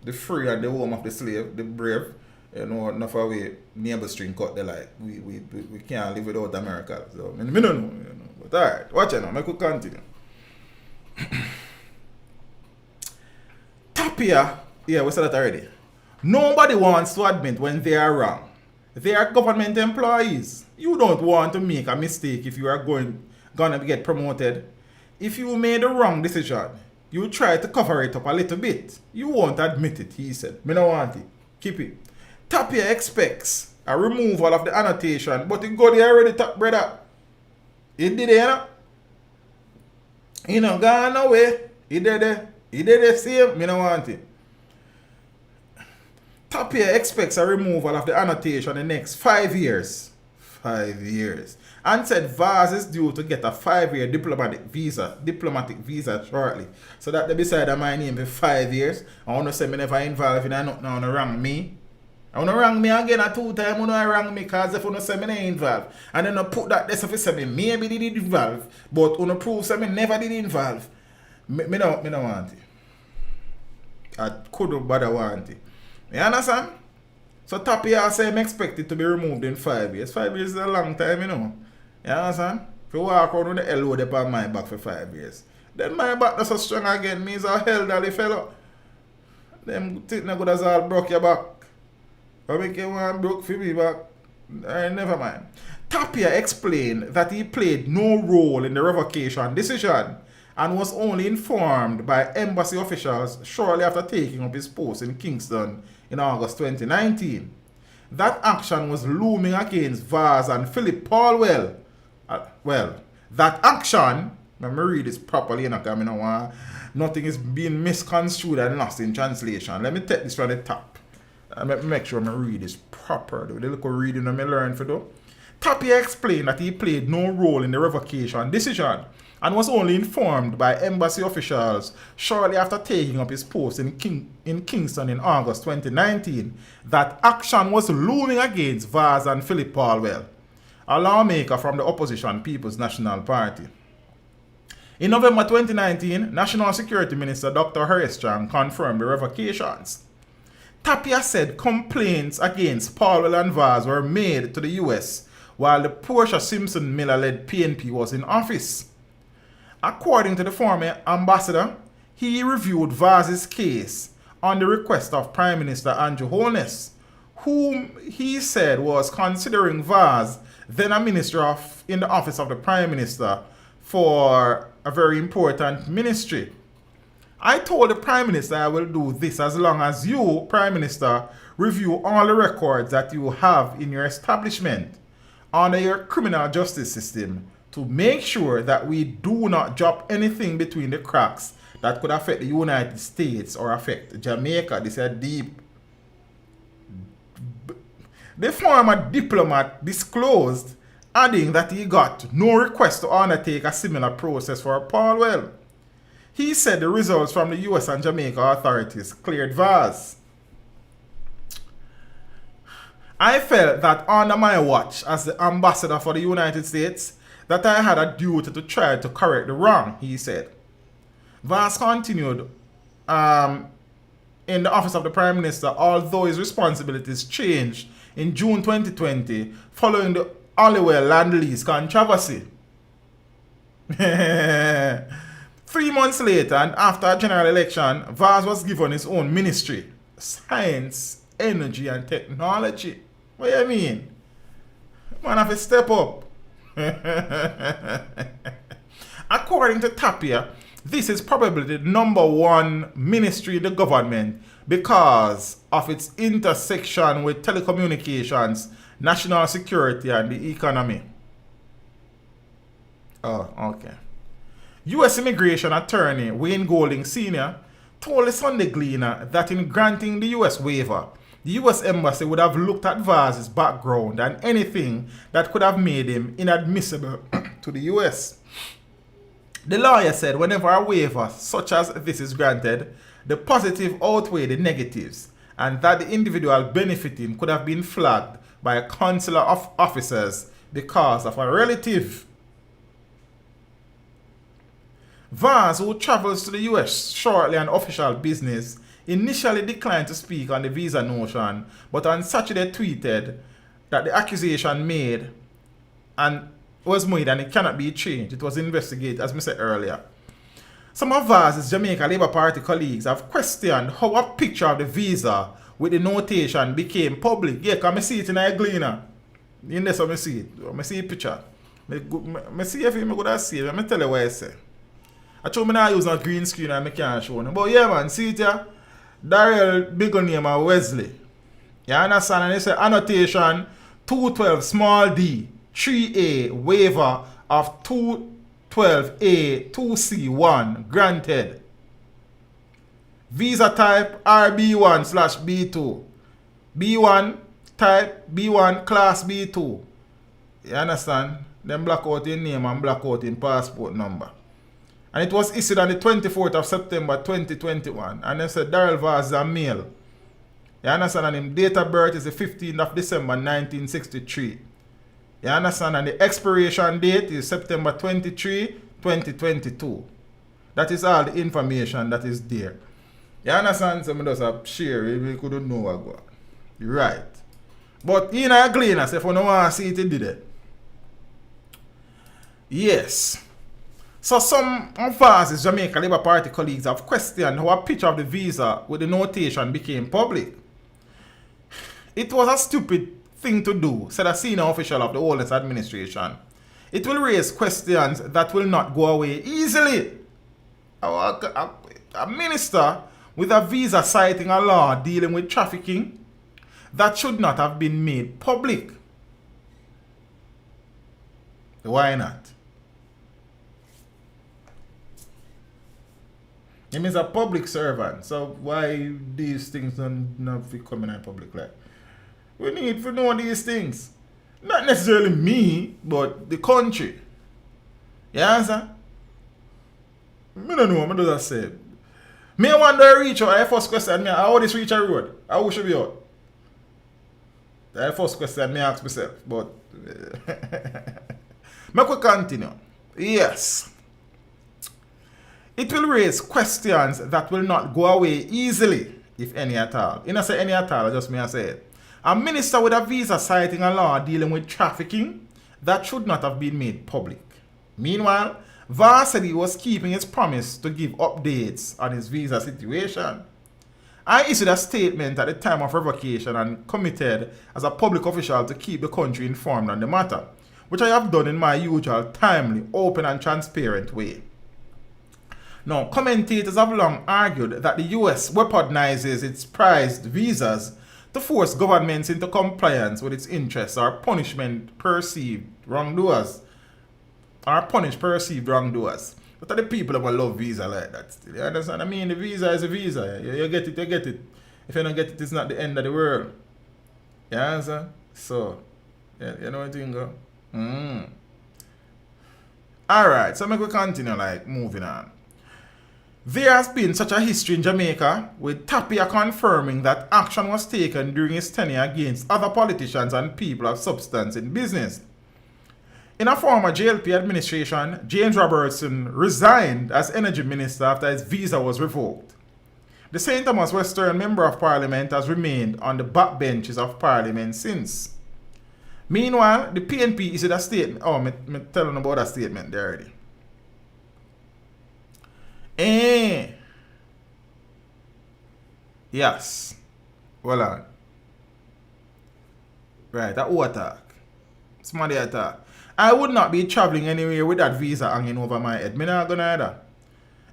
the free and the home of the slave, the brave. You know, enough of we neighbor string cut the like. We can't live without America. So, I don't know, you know. But alright, watch it now. I could continue. Tapia, yeah, we said that already. Nobody wants to admit when they are wrong. They are government employees. You don't want to make a mistake if you are gonna get promoted. If you made a wrong decision, you try to cover it up a little bit. You won't admit it, he said. Me don't want it. Keep it. Tapia expects a removal of the annotation, but it got there already, brother. It did it, you know, gone away. He did the same. Me don't want it. Tapia expects a removal of the annotation in the next 5 years. 5 years. And said Vaz is due to get a 5-year diplomatic visa shortly. So that they beside my name for 5 years. I want to say me never involved in nothing on the wrong me. I want to wrong me again at 2 times. I want to wrong me because if you say me not involved. And then I put that this if you say me maybe did involve. But you prove say me never did involve. Me don't want it. I couldn't bother want it. You understand? So Tapia say I'm expected to be removed in 5 years. 5 years is a long time, you know. You understand? If you walk around with the L load upon my back for 5 years. Then my back not so strong again. Means a elderly fellow. Them think not good as all broke your back. I make you one broke for me back. Never mind. Tapia explained that he played no role in the revocation decision and was only informed by embassy officials shortly after taking up his post in Kingston in August 2019. That action was looming against Vaz and Philip Paulwell. That action, let me read this properly, nothing is being misconstrued and lost in translation. Let me take this from the top. Make sure I read this proper. The little reading I learned for though. Tapia explained that he played no role in the revocation decision and was only informed by embassy officials shortly after taking up his post in Kingston in August 2019. That action was looming against Vaz and Philip Paulwell, a lawmaker from the opposition People's National Party. In November 2019, National Security Minister Dr. Armstrong confirmed the revocations. Tapia said complaints against Paulwell and Vaz were made to the US while the Portia Simpson Miller-led PNP was in office. According to the former ambassador, he reviewed Vaz's case on the request of Prime Minister Andrew Holness, whom he said was considering Vaz, then a minister in the office of the Prime Minister, for a very important ministry. I told the Prime Minister I will do this as long as you, Prime Minister, review all the records that you have in your establishment. under your criminal justice system to make sure that we do not drop anything between the cracks that could affect the United States or affect Jamaica. This is deep. The former diplomat disclosed, adding that he got no request to undertake a similar process for Paulwell. He said the results from the US and Jamaica authorities cleared Vaz. I felt that under my watch as the ambassador for the United States, that I had a duty to try to correct the wrong, he said. Vaz continued in the office of the Prime Minister, although his responsibilities changed in June 2020 following the Hollywell land lease controversy. 3 months later, and after a general election, Vaz was given his own ministry, Science, Energy and Technology. What do you mean? Man have to step up. According to Tapia, this is probably the #1 ministry in the government because of its intersection with telecommunications, national security, and the economy. Oh, okay. U.S. Immigration Attorney Wayne Golding Sr. told the Sunday Gleaner that in granting the U.S. waiver, the U.S. Embassy would have looked at Vaz's background and anything that could have made him inadmissible to the U.S. The lawyer said whenever a waiver such as this is granted, the positive outweigh the negatives, and that the individual benefiting could have been flagged by consular officers because of a relative. Vaz, who travels to the US shortly on official business, initially declined to speak on the visa notion, but on Saturday tweeted that the accusation was made and it cannot be changed. It was investigated, as I said earlier. Some of Vaz's Jamaica Labour Party colleagues have questioned how a picture of the visa with the notation became public. Yeah, because I see it in a Gleaner. In this, I see it. I see a picture. I see if you could see it. Let me tell you what I say. I told me not use a green screen and I can't show it. But yeah, man, see it here? Daryl, big name of Wesley. You understand? And they say annotation 212 small d 3A waiver of 212A 2C1 granted. Visa type RB1/B2. B1 type B1 class B2. You understand? Then black out in name and black out in passport number. And it was issued on the 24th of September 2021. And they said Daryl Vaz is a male. You understand? And his date of birth is the 15th of December 1963. You understand? And the expiration date is September 23, 2022. That is all the information that is there. You understand? Some of us are share if we couldn't know what go on. Right. But in a Gleaner, if you don't want to see it, it did it. Yes. So some of Vaz's Jamaica Labour Party colleagues have questioned how a picture of the visa with the notation became public. It was a stupid thing to do, said a senior official of the oldest administration. It will raise questions that will not go away easily. A minister with a visa citing a law dealing with trafficking that should not have been made public. Why not? He means a public servant, so why these things don't not be coming in public life? We need to know these things. Not necessarily me, but the country. You understand? I don't know, I just say. Me wonder reach out, I first question me, how this reach a road? How should be out? The first question me ask myself, but I could continue. Yes. It will raise questions that will not go away easily, if any at all. You know, say any at all, I just may say it. A minister with a visa citing a law dealing with trafficking that should not have been made public. Meanwhile, Vaz said he was keeping his promise to give updates on his visa situation. I issued a statement at the time of revocation and committed as a public official to keep the country informed on the matter, which I have done in my usual timely, open and transparent way. Now, commentators have long argued that the US weaponizes its prized visas to force governments into compliance with its interests or punishment perceived wrongdoers. Or punish perceived wrongdoers. But are the people that love visa like that still? You understand? I mean, the visa is a visa. You get it, you get it. If you don't get it, it's not the end of the world. You understand? So, you know what I go? Alright, so we continue like moving on. There has been such a history in Jamaica, with Tapia confirming that action was taken during his tenure against other politicians and people of substance in business. In a former JLP administration, James Robertson resigned as Energy Minister after his visa was revoked. The St. Thomas Western Member of Parliament has remained on the backbenches of Parliament since. Meanwhile, the PNP issued a statement. Oh, me telling about that statement there already. Yes. Well on. Right, that who attack? Somebody attack. I would not be traveling anywhere with that visa hanging over my head. Me not gonna either.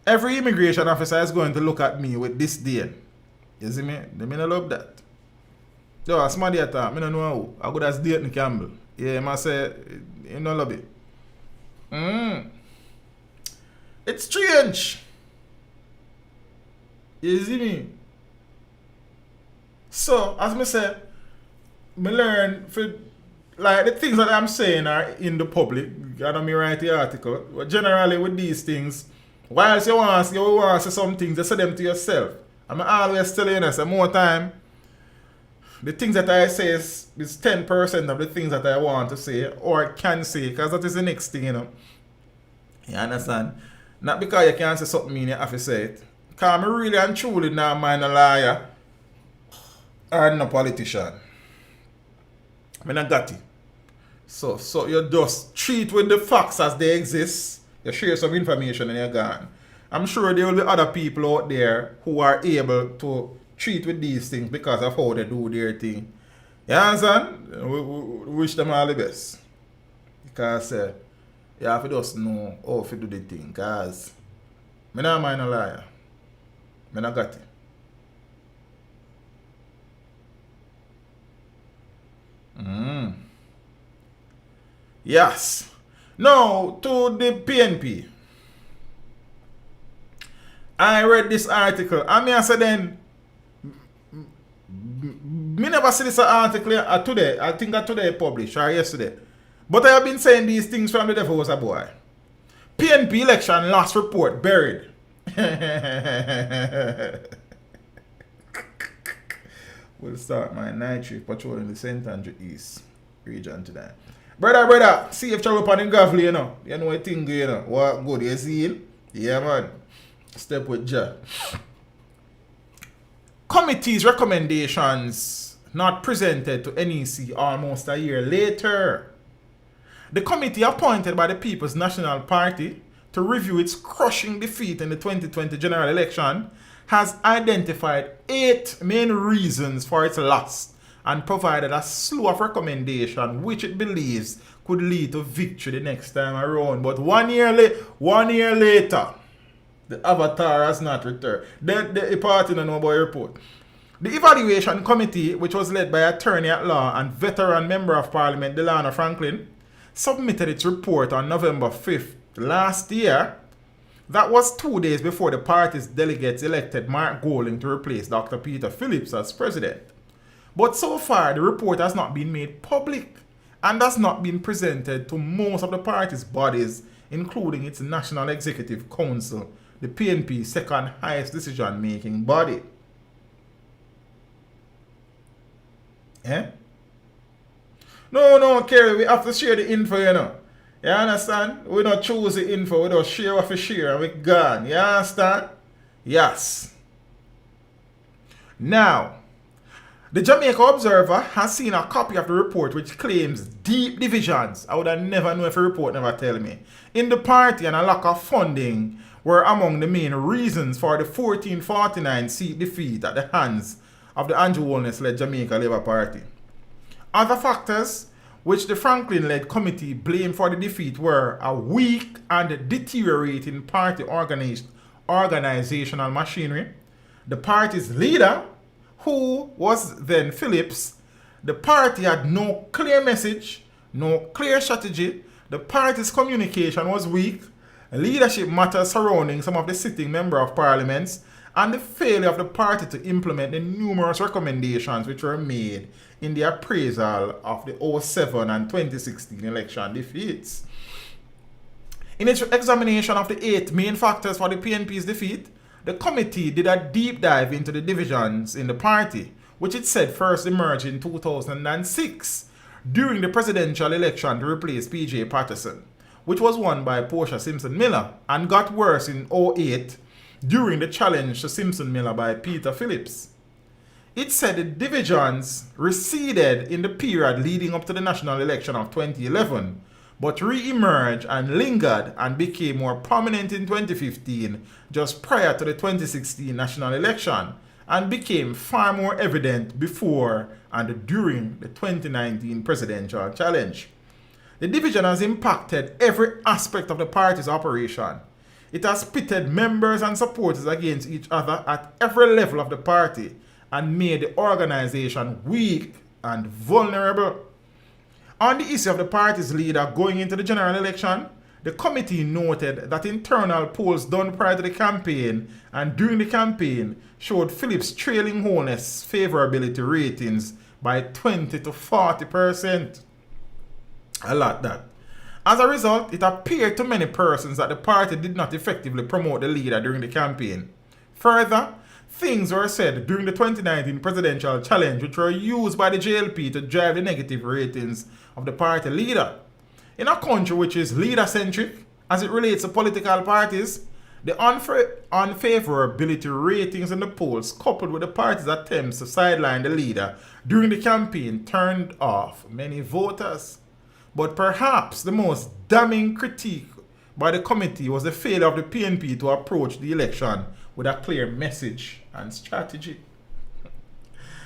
Every immigration officer is going to look at me with disdain. You see me? They may not love that. Yo, somebody attack. Me don't know how. I go as Dayton Campbell. Yeah, I say, you know love it. It's strange. You see me? So, as I say, I learn for like the things that I'm saying are in the public. I don't write the article. But generally with these things, whilst you want to say some things, you say them to yourself. I'm always telling you, say more time, the things that I say is 10% of the things that I want to say or can say, because that is the next thing, you know. You understand? Not because you can't say something mean you have to say it. Because I really and truly not mind a liar or no politician. I not got it. So you just treat with the facts as they exist. You share some information and you're gone. I'm sure there will be other people out there who are able to treat with these things because of how they do their thing. You understand? We wish them all the best. Because you have to just know how to do the thing. Because I don't mind a liar. I not got it. Yes. Now, to the PNP. I read this article. I said then, me never see this article today. I think that today published or yesterday. But I have been saying these things from the devil was a boy. PNP election last report buried. We'll start my night shift patrolling the St. Andrew East region today. Brother, see if trouble upon the Granville, you know. You know what thing, you know. What good, you see it? Yeah, man. Step with Ja. Committee's recommendations not presented to NEC almost a year later. The committee appointed by the People's National Party to review its crushing defeat in the 2020 general election has identified 8 main reasons for its loss and provided a slew of recommendations which it believes could lead to victory the next time around. But 1 year later, the avatar has not returned. The party don't know about the report. The evaluation committee, which was led by attorney at law and veteran member of parliament Delano Franklin, submitted its report on November 5th last year. That was 2 days before the party's delegates elected Mark Golding to replace Dr. Peter Phillips as president. But so far, the report has not been made public and has not been presented to most of the party's bodies, including its National Executive Council, the PNP's second highest decision-making body. No, Kerry, we have to share the info, you know. You understand? We don't choose the info, we don't share what we share and we're gone. You understand? Yes. Now, the Jamaica Observer has seen a copy of the report which claims deep divisions. I would have never known if a report never tell me. In the party and a lack of funding were among the main reasons for the 1449 seat defeat at the hands of the Andrew Holness-led Jamaica Labour Party. Other factors which the Franklin-led committee blamed for the defeat were a weak and deteriorating party organizational machinery, the party's leader, who was then Phillips, the party had no clear message, no clear strategy, the party's communication was weak, leadership matters surrounding some of the sitting member of parliaments, and the failure of the party to implement the numerous recommendations which were made in the appraisal of the 07 and 2016 election defeats. In its examination of the 8 main factors for the PNP's defeat, the committee did a deep dive into the divisions in the party, which it said first emerged in 2006 during the presidential election to replace P.J. Patterson, which was won by Portia Simpson Miller, and got worse in 2008 during the challenge to Simpson Miller by Peter Phillips. It said the divisions receded in the period leading up to the national election of 2011, but re-emerged and lingered and became more prominent in 2015, just prior to the 2016 national election, and became far more evident before and during the 2019 presidential challenge. The division has impacted every aspect of the party's operation. It has pitted members and supporters against each other at every level of the party and made the organization weak and vulnerable. On the issue of the party's leader going into the general election, the committee noted that internal polls done prior to the campaign and during the campaign showed Phillips trailing Holness' favorability ratings by 20 to 40%. A lot that. As a result, it appeared to many persons that the party did not effectively promote the leader during the campaign. Further, things were said during the 2019 presidential challenge which were used by the JLP to drive the negative ratings of the party leader. In a country which is leader-centric as it relates to political parties, the unfavorability ratings in the polls coupled with the party's attempts to sideline the leader during the campaign turned off many voters. But perhaps the most damning critique by the committee was the failure of the PNP to approach the election with a clear message and strategy.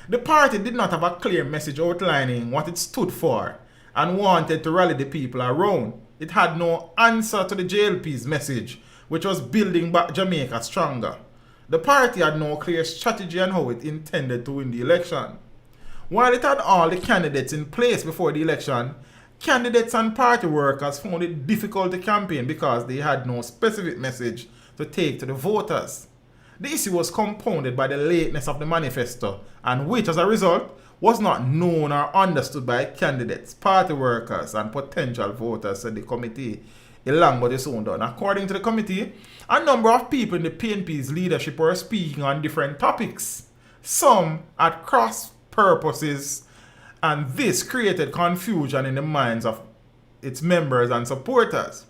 The party did not have a clear message outlining what it stood for and wanted to rally the people around. It had no answer to the JLP's message, which was building back Jamaica stronger. The party had no clear strategy on how it intended to win the election. While it had all the candidates in place before the election, candidates and party workers found it difficult to campaign because they had no specific message to take to the voters. The issue was compounded by the lateness of the manifesto, and which, as a result, was not known or understood by candidates, party workers, and potential voters, said the committee. Along but it's own done. According to the committee, a number of people in the PNP's leadership were speaking on different topics, some at cross purposes, and this created confusion in the minds of its members and supporters.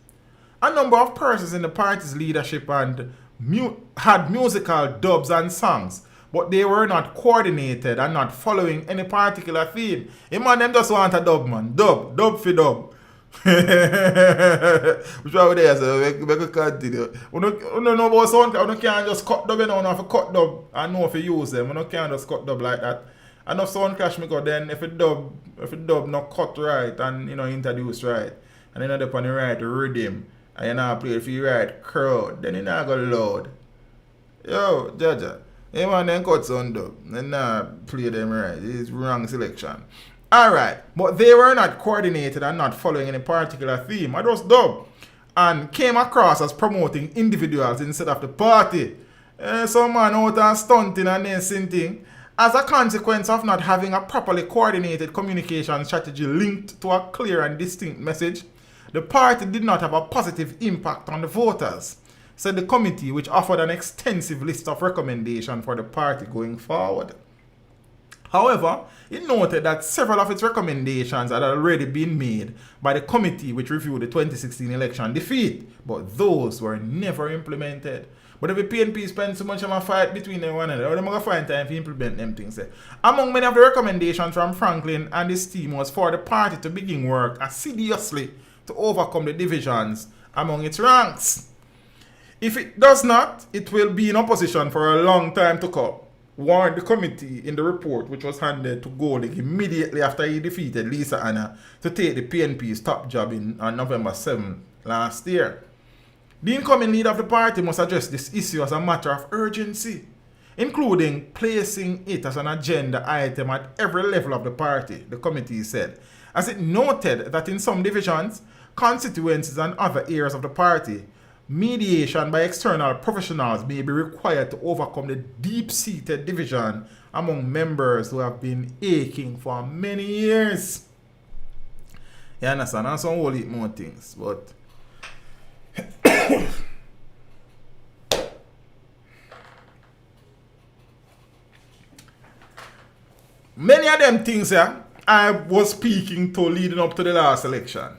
A number of persons in the party's leadership and had musical dubs and songs, but they were not coordinated and not following any particular theme. A man them just want a dub, man. Dub for dub. Which one there, so we can continue. We don't know about sound, we can't just cut dub, you know, have to cut dub and know if you use them. We can't just cut dub like that. Enough sound clash me go then if a dub not cut right and introduce right, and then up on the right rhythm, and you not play it for the right crowd, then you not go loud. Yo, Jaja, you want them cut sound dub, and not play them right. It's wrong selection. Alright, but they were not coordinated and not following any particular theme. I just dub and came across as promoting individuals instead of the party. Some man out and stunting and then sinting. As a consequence of not having a properly coordinated communication strategy linked to a clear and distinct message, the party did not have a positive impact on the voters, said the committee, which offered an extensive list of recommendations for the party going forward. However, it noted that several of its recommendations had already been made by the committee which reviewed the 2016 election defeat, but those were never implemented. But if the PNP spend so much of a fight between them one another, they're going to find time to implement them things. Among many of the recommendations from Franklin and his team was for the party to begin work assiduously to overcome the divisions among its ranks. If it does not, it will be in opposition for a long time to come, warned the committee in the report which was handed to Golding immediately after he defeated Lisa Anna to take the PNP's top job on November 7 last year. The incoming leader of the party must address this issue as a matter of urgency. including placing it as an agenda item at every level of the party, the committee said, as it noted that in some divisions, constituencies and other areas of the party, mediation by external professionals may be required to overcome the deep-seated division among members who have been aching for many years. You understand? And some whole heap more things, but many of them things I was speaking to leading up to the last election.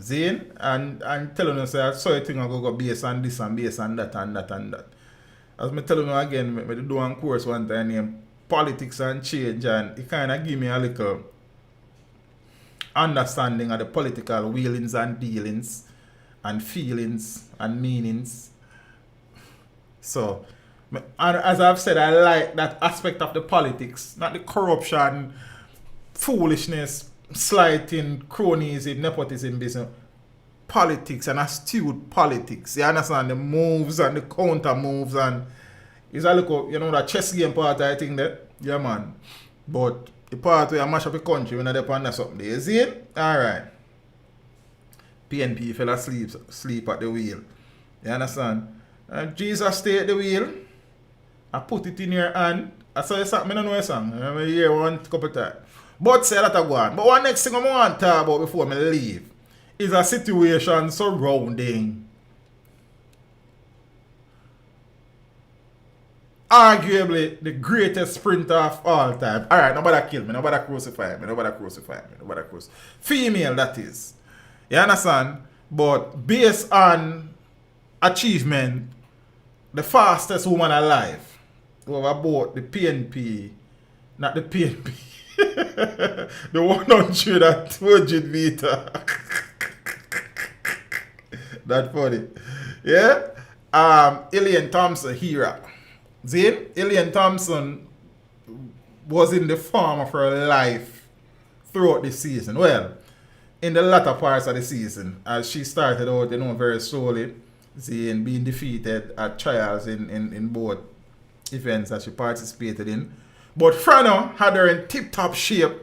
Zane, and telling us I saw a thing I go based on this and based on that and that and that. As me telling you again, me do one course one time named Politics and Change, and it kind of give me a little understanding of the political wheelings and dealings and feelings and meanings. So, and as I've said, I like that aspect of the politics, not the corruption, foolishness, slighting, cronyism, nepotism business. Politics and astute politics. You understand the moves and the counter moves, and it's a little, that chess game part, I think that. Yeah, man. But the part where you mash up the country when I depend on something. You see it? Alright. PNP fell asleep at the wheel. You understand? Jesus stay at the wheel. I put it in your hand. I saw you song. I don't know a song. I hear one couple times. But say that I go on. But one next thing I want to talk about before I leave is a situation surrounding arguably the greatest sprinter of all time. Alright, nobody kill me, nobody crucify me. Female, that is. You understand? But based on achievement, the fastest woman alive, over about the PNP, not the PNP, the 100 at 200 meter. That funny. Yeah? Elaine Thompson here. Zane, Elaine Thompson was in the form of her life throughout the season. Well, in the latter parts of the season, as she started out, very slowly, Zane being defeated at trials in both events that she participated in. But Frano had her in tip-top shape,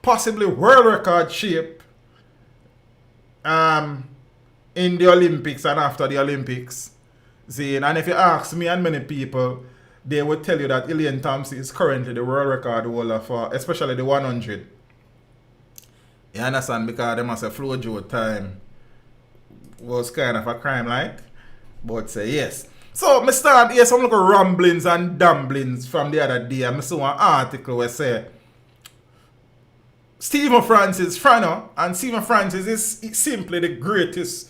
possibly world record shape, in the Olympics and after the Olympics. Zane, and if you ask me and many people, they would tell you that Elaine Thompson is currently the world record holder for, especially the 100. You understand? Because they must have flow Joe time was kind of a crime like. But say yes. So, I start here some little rumblings and dumblings from the other day. I saw an article where say Stephen Francis Frano, and Stephen Francis is simply the greatest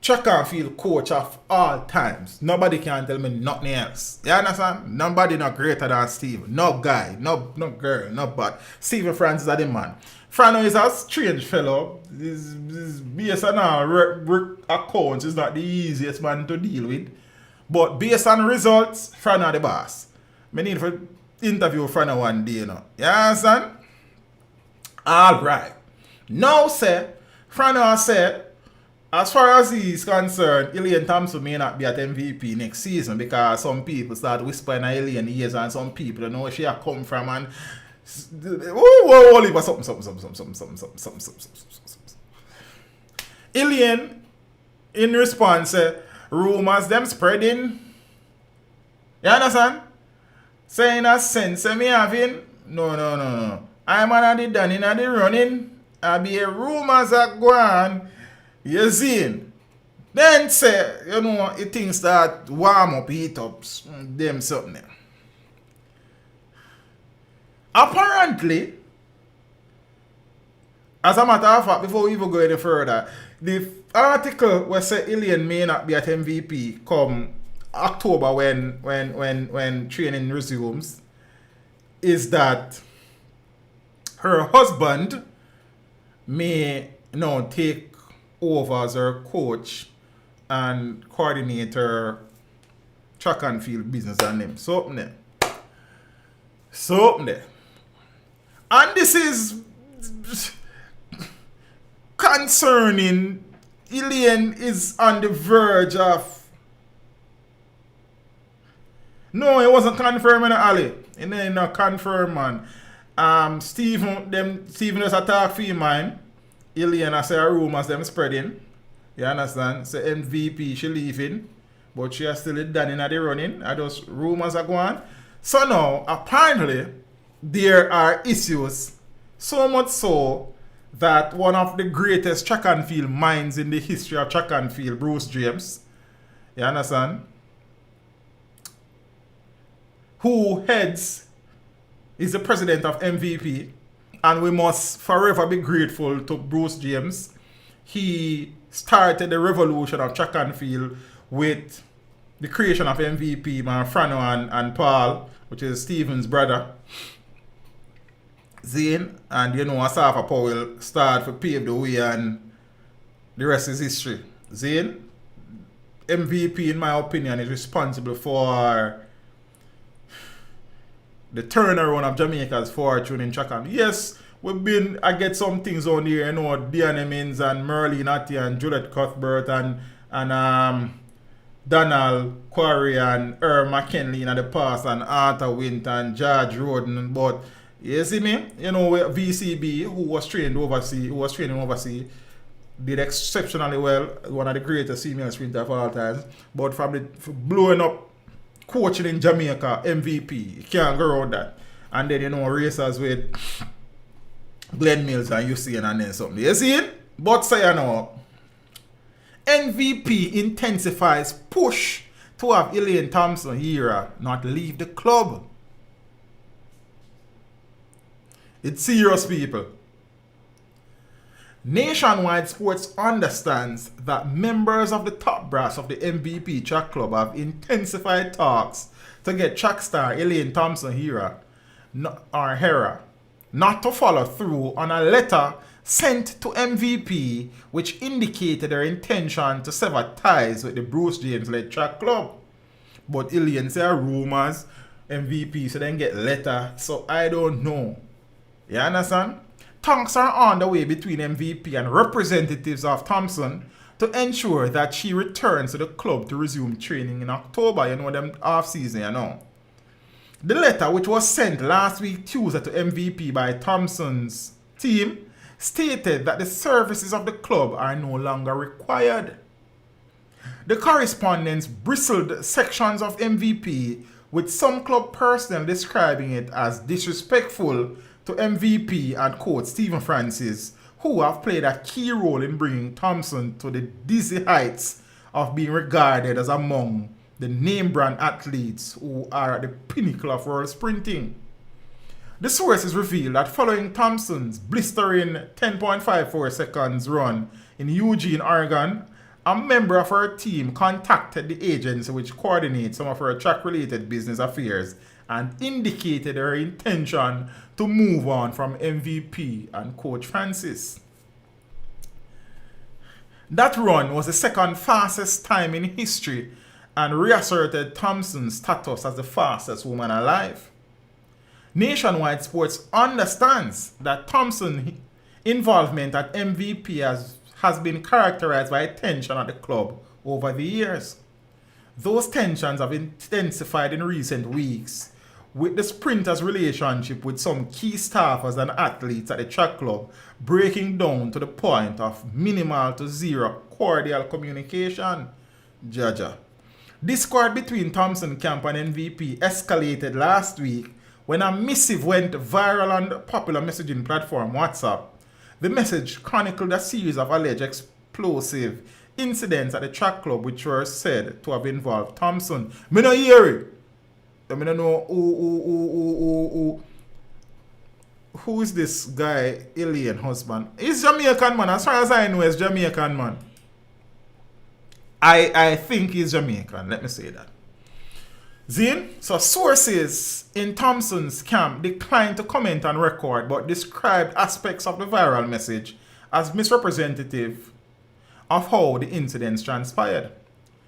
track and field coach of all times. Nobody can tell me nothing else. You understand? Nobody not greater than Stephen. No guy, no girl, no bad. Stephen Francis is the man. Frano is a strange fellow. His based on our accounts is not the easiest man to deal with. But based on results, Frano the boss. I need to interview Frano one day, You understand? Alright. Now say, Frano said, as far as he is concerned, Elaine Thompson may not be at MVP next season because some people start whispering at Elaine ears and some people don't know where she has come from and something. Elaine, in response, rumors them spreading. You understand? Saying a sense me having no. I'm on the done in the running. I be a rumors are going. You see? Then say, it things start warm up, heat up, them something. Apparently, as a matter of fact, before we even go any further, the article where say Elaine may not be at MVP come October when training resumes is that her husband may now take over as her coach and coordinator track and field business and them. Something there. And this is concerning. Elaine is on the verge of No, it wasn't confirmed, Ali. It ain't not confirmed, man. Stephen just attack for you, man. Ilian, I say rumors them spreading. You understand? Say MVP, she leaving. But she is still done in the running. I just rumors are going. So now, apparently, there are issues. So much so that one of the greatest track and field minds in the history of track and field, Bruce James, you understand? Who heads is the president of MVP, and we must forever be grateful to Bruce James. He started the revolution of track and field with the creation of MVP, man, Frano and Paul, which is Stephen's brother, Zane, and you know, Asafa Powell started to pave the way, and the rest is history. Zane, MVP, in my opinion, is responsible for the turnaround of Jamaica's fortune in track and field. Yes, I get some things on here, you know, Diana Mins and Merlin Atty and Juliet Cuthbert and Donald Quarry and Earl McKinley in the past and Arthur Winter and George Roden, but you see me, you know, VCB who was training overseas, did exceptionally well, one of the greatest female sprinters of all time. But from the blowing up coaching in Jamaica, MVP, you can't go around that. And then, you know, racers with Glenn Mills and Usain and then something. You see it? But say, you know, MVP intensifies push to have Elaine Thompson here not leave the club. It's serious, people. Nationwide Sports understands that members of the top brass of the MVP track club have intensified talks to get track star Elaine Thompson Hera not to follow through on a letter sent to MVP which indicated their intention to sever ties with the Bruce James-led track club. But Elaine say rumors, MVP so then get letter, so I don't know. You understand? Talks are on the way between MVP and representatives of Thompson to ensure that she returns to the club to resume training in October, you know, them off season, you know. The letter, which was sent last week Tuesday to MVP by Thompson's team, stated that the services of the club are no longer required. The correspondence bristled sections of MVP, with some club personnel describing it as disrespectful to MVP and coach Stephen Francis, who have played a key role in bringing Thompson to the dizzy heights of being regarded as among the name brand athletes who are at the pinnacle of world sprinting. The sources reveal that following Thompson's blistering 10.54 seconds run in Eugene, Oregon, a member of her team contacted the agency which coordinates some of her track-related business affairs and indicated her intention to move on from MVP and coach Francis. That run was the second fastest time in history and reasserted Thompson's status as the fastest woman alive. Nationwide Sports understands that Thompson's involvement at MVP has been characterized by tension at the club over the years. Those tensions have intensified in recent weeks, with the sprinters' relationship with some key staffers and athletes at the track club breaking down to the point of minimal to zero cordial communication. Jaja. Discord between Thompson Camp and MVP escalated last week when a missive went viral on the popular messaging platform WhatsApp. The message chronicled a series of alleged explosive incidents at the track club which were said to have involved Thompson. Me no hear it. I don't know who is this guy, alien husband. He's Jamaican, man. As far as I know, he's Jamaican, man. I think he's Jamaican. Let me say that. Zane, so sources in Thompson's camp declined to comment on record but described aspects of the viral message as misrepresentative of how the incidents transpired.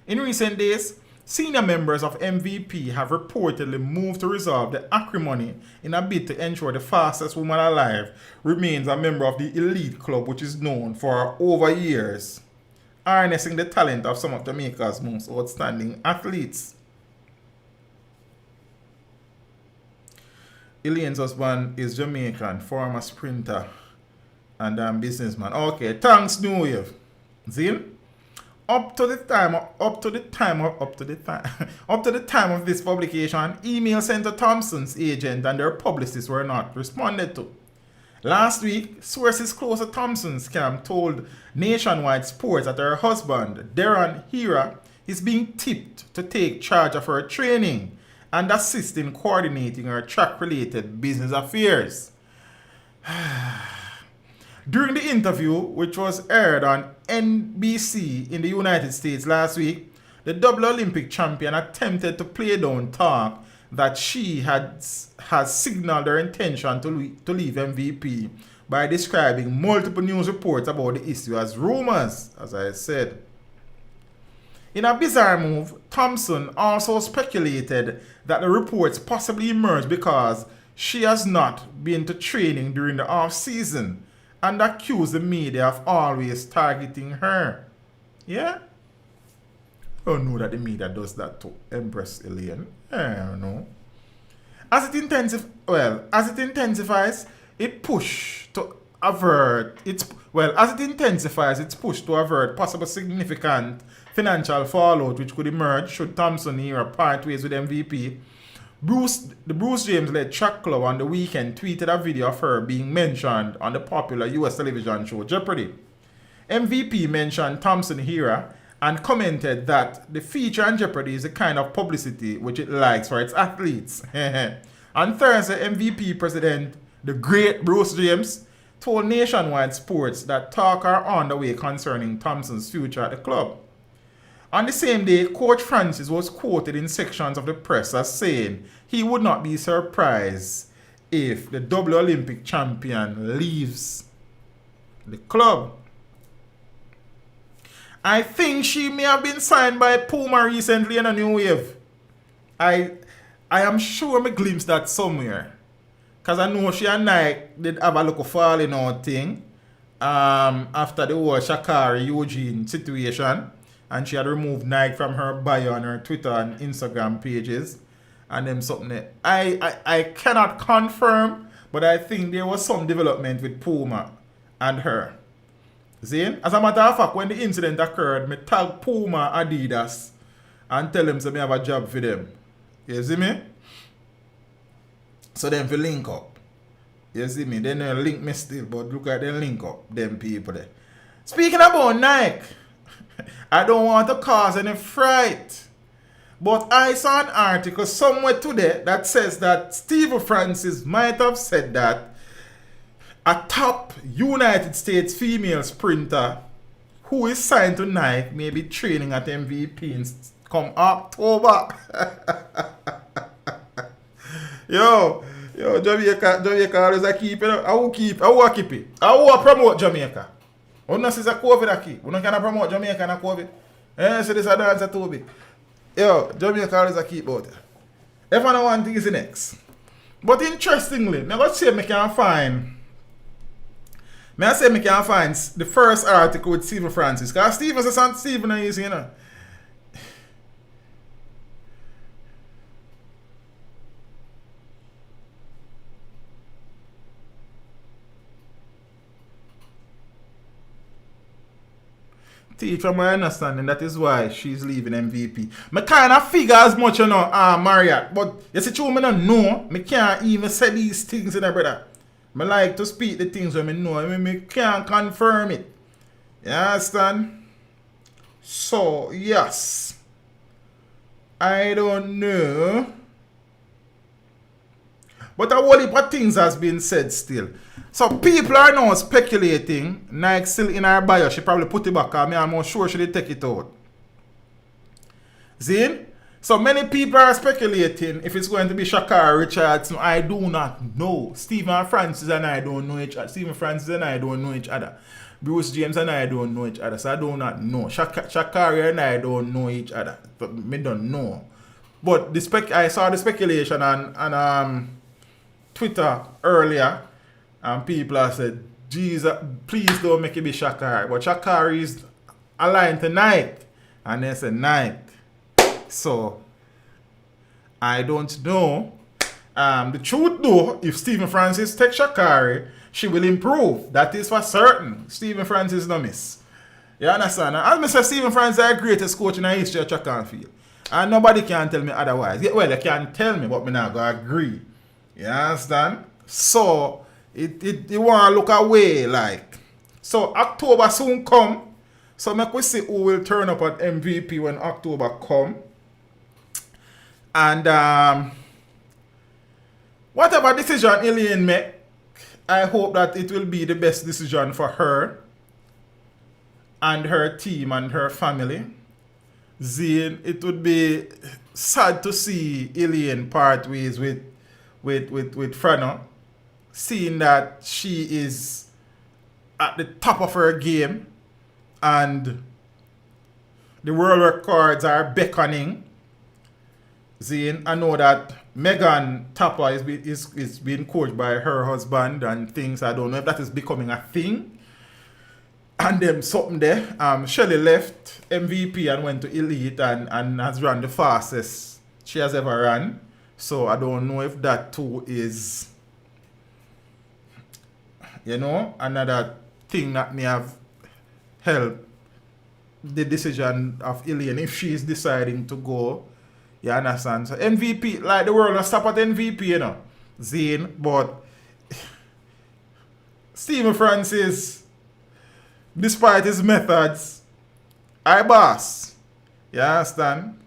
In recent days, senior members of MVP have reportedly moved to resolve the acrimony in a bid to ensure the fastest woman alive remains a member of the elite club, which is known for over years harnessing the talent of some of Jamaica's most outstanding athletes. Elaine's husband is Jamaican, former sprinter and businessman. Okay, thanks, New Wave. Zin? Up to the time of this publication, email sent to Thompson's agent and their publicists were not responded to. Last week, sources close to Thompson's camp told Nationwide Sports that her husband, Daryl Hira, is being tipped to take charge of her training and assist in coordinating her track-related business affairs. During the interview, which was aired on NBC in the United States last week, the double Olympic champion attempted to play down talk that she has signaled her intention to leave MVP by describing multiple news reports about the issue as rumors, as I said. In a bizarre move, Thompson also speculated that the reports possibly emerged because she has not been to training during the off-season and accused the media of always targeting her. Yeah? I don't know that the media does that to Empress Elaine. I don't know. As it intensifies, its push to avert possible significant financial fallout which could emerge should Thompson Hira part ways with MVP. The Bruce James-led track club on the weekend tweeted a video of her being mentioned on the popular US television show Jeopardy. MVP mentioned Thompson Hira and commented that the feature on Jeopardy is the kind of publicity which it likes for its athletes. On Thursday, MVP president, the great Bruce James, told Nationwide Sports that talk are on the way concerning Thompson's future at the club. On the same day, Coach Francis was quoted in sections of the press as saying he would not be surprised if the double Olympic champion leaves the club. I think she may have been signed by Puma recently in a New Wave. I am sure I glimpsed that somewhere. Because I know she and Nike did have a look of falling out thing after the whole Sha'Carri Eugene situation. And she had removed Nike from her bio on her Twitter and Instagram pages. And them something that I cannot confirm, but I think there was some development with Puma and her. See? As a matter of fact, when the incident occurred, me tag Puma Adidas and tell them so me have a job for them. You see me? So them for link up. You see me? They don't link me still, but look at them link up, them people there. Speaking about Nike, I don't want to cause any fright, but I saw an article somewhere today that says that Steve Francis might have said that a top United States female sprinter who is signed to Nike may be training at MVP come October. Yo, Jamaica always a keep it. I will keep it. I will promote Jamaica. Unless it's a COVID aquí. We don't can promote Jamaica and a COVID. So this is a dance too big. Yo, Jamaica always a keep out. If I don't want things next. But interestingly, now let's see if I can find the first article with Stephen Francis. Because Stephen says Stephen is, you know. From my understanding, that is why she's leaving MVP. I kind of figure as much, you know, Marriott. But you see, true, I don't know. I can't even say these things, you know, brother. I like to speak the things when I know. I can't confirm it. You understand? So, yes. I don't know. But a whole heap of things has been said still. So people are now speculating. Nike still in her bio. She probably put it back. I'm more sure she did take it out. See? So many people are speculating if it's going to be Sha'Carri Richardson. I do not know. Stephen Francis and I don't know each other. Stephen Francis and I don't know each other. Bruce James and I don't know each other. So I do not know. Sha'Carri and I don't know each other. But me don't know. But I saw the speculation on Twitter earlier. And people have said, Jesus, please don't make it be Sha'Carri. But Sha'Carri is aligned to Nike. And they said Nike. So, I don't know. The truth though, if Stephen Francis takes Sha'Carri, she will improve. That is for certain. Stephen Francis no miss. You understand? As I say, Stephen Francis is the greatest coach in the history of track and field. And nobody can tell me otherwise. Yeah, well, they can tell me, but me not gonna agree. You understand? So, it want to look away like. So, October soon come. So, make we see who will turn up at MVP when October come. And whatever decision Elaine make, I hope that it will be the best decision for her and her team and her family. Zane, it would be sad to see Elaine part ways with Frano, seeing that she is at the top of her game and the world records are beckoning. Zane, I know that Megan Tapper is being coached by her husband and things. I don't know if that is becoming a thing. And then something there. Shelley left MVP and went to Elite and has run the fastest she has ever run. So I don't know if that too is, another thing that may have helped the decision of Elaine if she is deciding to go. You understand? So MVP, like the world will stop at MVP, Zane, but Stephen Francis, despite his methods, I boss. You understand?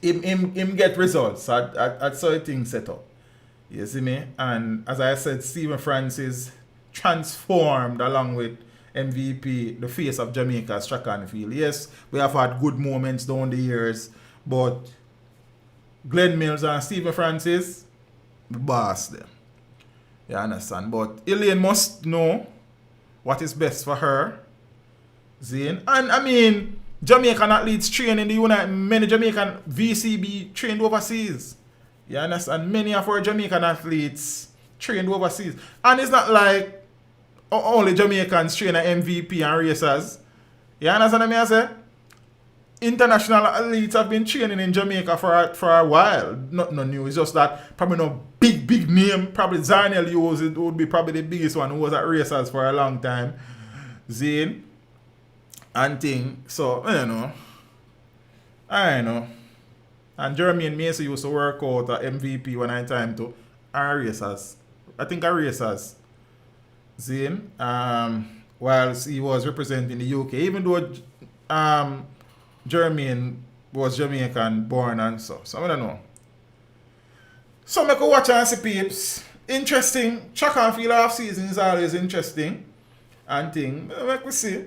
Him get results at certain things set up. You see me? And as I said, Stephen Francis transformed along with MVP the face of Jamaica's track and field. Yes, we have had good moments down the years, but Glenn Mills and Stephen Francis, the boss them. You understand? But Elaine must know what is best for her, Zane. And I mean, Jamaican athletes train in the United. Many Jamaican VCB trained overseas. You understand? Many of our Jamaican athletes trained overseas. And it's not like only Jamaicans train at MVP and racers. You understand what I say? International athletes have been training in Jamaica for a while. Not no new. It's just that probably no big name. Probably Darryl would be probably the biggest one who was at racers for a long time. Zane and thing. So I know. And Jeremy and Macy used to work out at MVP when I time to racers. I think racers. Zane. Whilst he was representing the UK, even though Jermaine was Jamaican born and so I don't know. So I go watch and see peeps. Interesting. Track and field off season is always interesting. And thing. Like we see.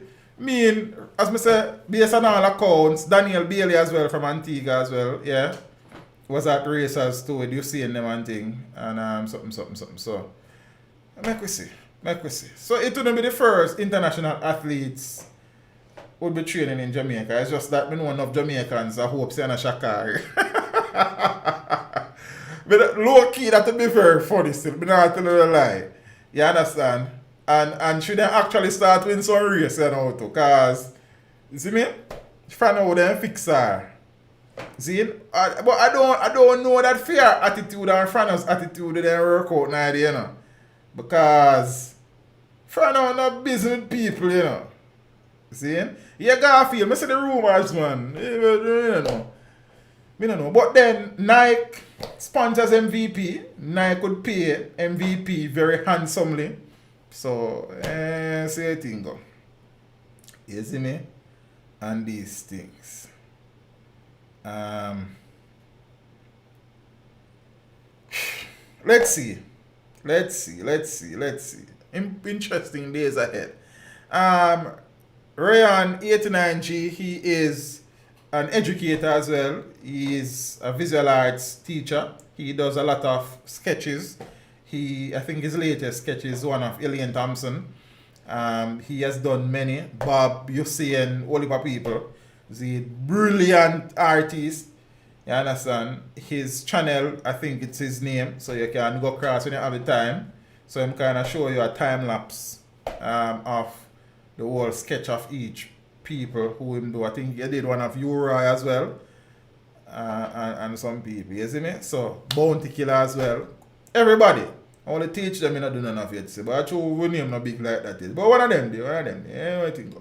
As I say, based on all accounts, Daniel Bailey as well from Antigua as well, yeah. Was at racers too with you seeing them and thing. And something. So like we see. So it wouldn't be the first international athletes would be training in Jamaica. It's just that we know enough Jamaicans I hope saying a Sha'Carri. But low key that would be very funny still. But not telling a lie. You understand? And should they actually start winning some race now too? Cause you see me? Find out how they fix her. See? But I don't know that fear attitude and Frano's attitude they work out now, Because Frano not busy with people, See? Yeah, Garfield, I see the rumors, man. I don't know. But then Nike sponsors MVP. Nike could pay MVP very handsomely. So, say a thing go. You see me? And these things. Let's see. Interesting days ahead. Rayan 89G, he is an educator as well. He is a visual arts teacher. He does a lot of sketches. I think his latest sketch is one of Elaine Thompson. He has done many. Bob, Hussein, Oliver people. He's a brilliant artist. You understand? His channel, I think it's his name, so you can go across when you have the time. So I'm kind of show you a time lapse of the whole sketch of each people who him do. I think he did one of Uri as well. and some people, you see me? So, bounty killer as well. Everybody. I want to teach them, I don't do none of it. See. But I true, we name not big like that. Is. But one of them, yeah, I think.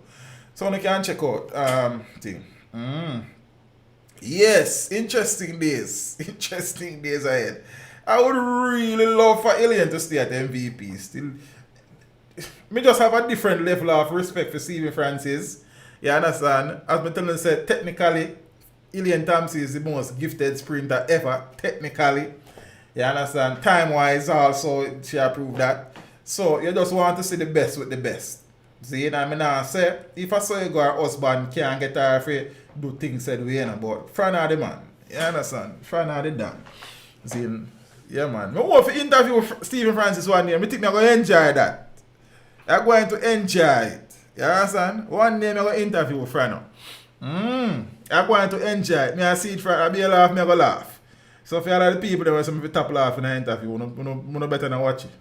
So, you can check out, thing. Yes, interesting days. Interesting days ahead. I would really love for Alien to stay at MVP. Still, me just have a different level of respect for Stephen Francis. You understand? As me telling said, technically, Alien Thompson is the most gifted sprinter ever. Technically. You understand? Time-wise also, she approved that. So, you just want to see the best with the best. See, you know what I mean? Say, if I saw you go her husband can't get her if you do things said way, you know, but Fran are the man. You understand? Fran are the damn. See, yeah, man. I want to interview Stephen Francis one day. I think I'm going to enjoy that. I'm going to enjoy it. You understand? One day I'm going to interview Fran. I'm going to enjoy it. I see it, I'll be a laugh, I'm going to laugh. So if you are the people that want to top laugh in an interview, you better than watch it.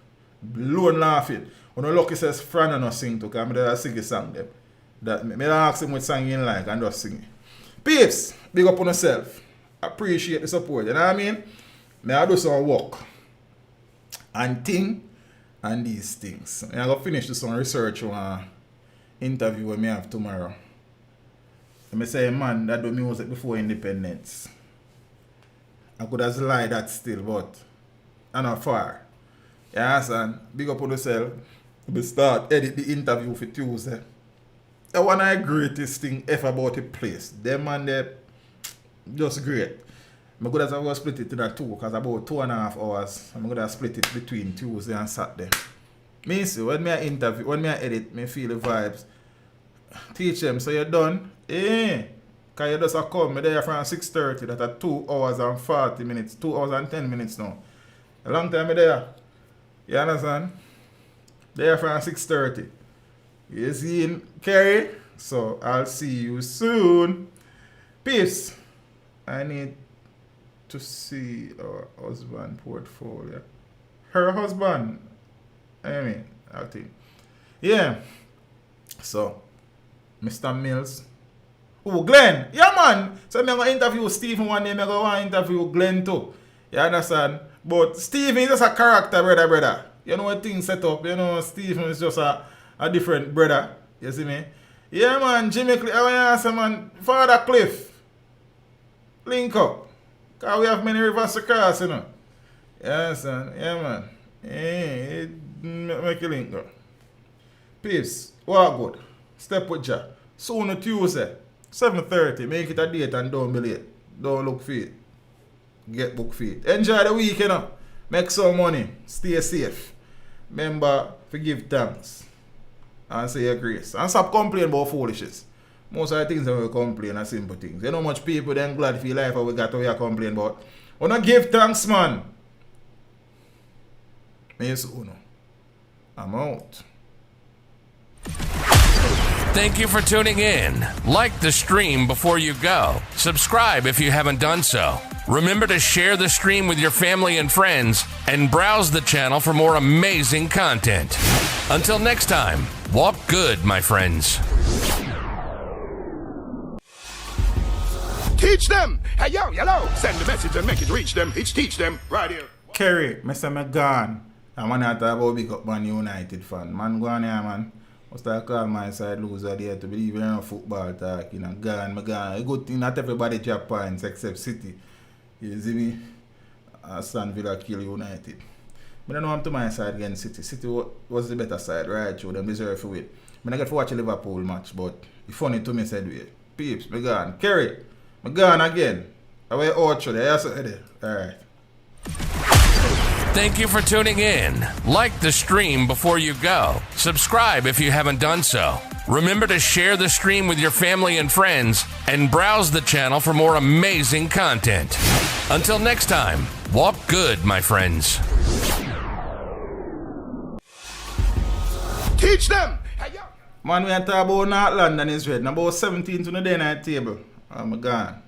Alone laughing. When you lucky says Fran and not sing to, because I sing a song them. That me ask him what song you like and just sing it. Peeps, big up on yourself. Appreciate the support. You know what I mean? I do some work and thing and these things. I'm going to finish do some research on an interview we may have tomorrow. I say a man that do music before independence. I could have lied that still, but I'm not far. You understand? Big up on yourself. We start edit the interview for Tuesday. That's one of the greatest thing ever about the place. Them man they just great. I'm good as I was split it to that 2 because about 2.5 hours. I'm gonna split it between Tuesday and Saturday. Me see when me interview, when me edit, me feel the vibes. Teach them so you're done. Cause you just come me there from 6:30. That's at 2 hours and 40 minutes, 2 hours and 10 minutes now. A long time me there. You understand? There from 6:30. You see Kerry? So I'll see you soon. Peace. I need to see our husband portfolio. Her husband. I think. Yeah. So, Mr. Mills. Oh, Glenn. Yeah, man. So I'm going to interview Stephen one day. I'm going to interview Glenn too. You understand? But Stephen is just a character, brother. You know what things set up. You know, Stephen is just a different brother. You see me? Yeah, man. Jimmy Cliff. I want to answer, man. Father Cliff. Link up. Because we have many rivers to cross, you know. You understand? Yeah, man. Make a link up. Peace. Walk good. Step with ya. Soon on Tuesday. 7:30. Make it a date and don't be late. Don't look for it. Get book for it. Enjoy the week, you know. Make some money. Stay safe. Remember to give thanks. And say your grace. And stop complaining about foolishness. Most of the things that we complain are simple things. You know much people then glad for your life how we got to we are complaining about. We don't give thanks, man. Yes, Uno. I'm out. Thank you for tuning in. Like the stream before you go. Subscribe if you haven't done so. Remember to share the stream with your family and friends and browse the channel for more amazing content. Until next time, walk good, my friends. Teach them. Hey, yo, hello. Send the message and make it reach them. It's teach them right here. Kerry, Mr. McGahn. I'm going to talk about big up Man United fan. Man, go on here, man. Must I call my side loser there to believe in football talk, you know, gone. A good thing not everybody drop points except City. You see me? Aston Villa kill United. I don't know I'm to my side against City. City was the better side, right? Sure, them deserve to win. I get to watch a Liverpool match, but it's funny to me said way. Peeps, me gone. Kerry, me gone again. I went out there. Yes, alright. Thank you for tuning in. Like the stream before you go. Subscribe if you haven't done so. Remember to share the stream with your family and friends and browse the channel for more amazing content. Until next time, walk good, my friends. Teach them. Hey, yo. Man, we are talking about North London is red. About 17 to the day night table. I'm gone.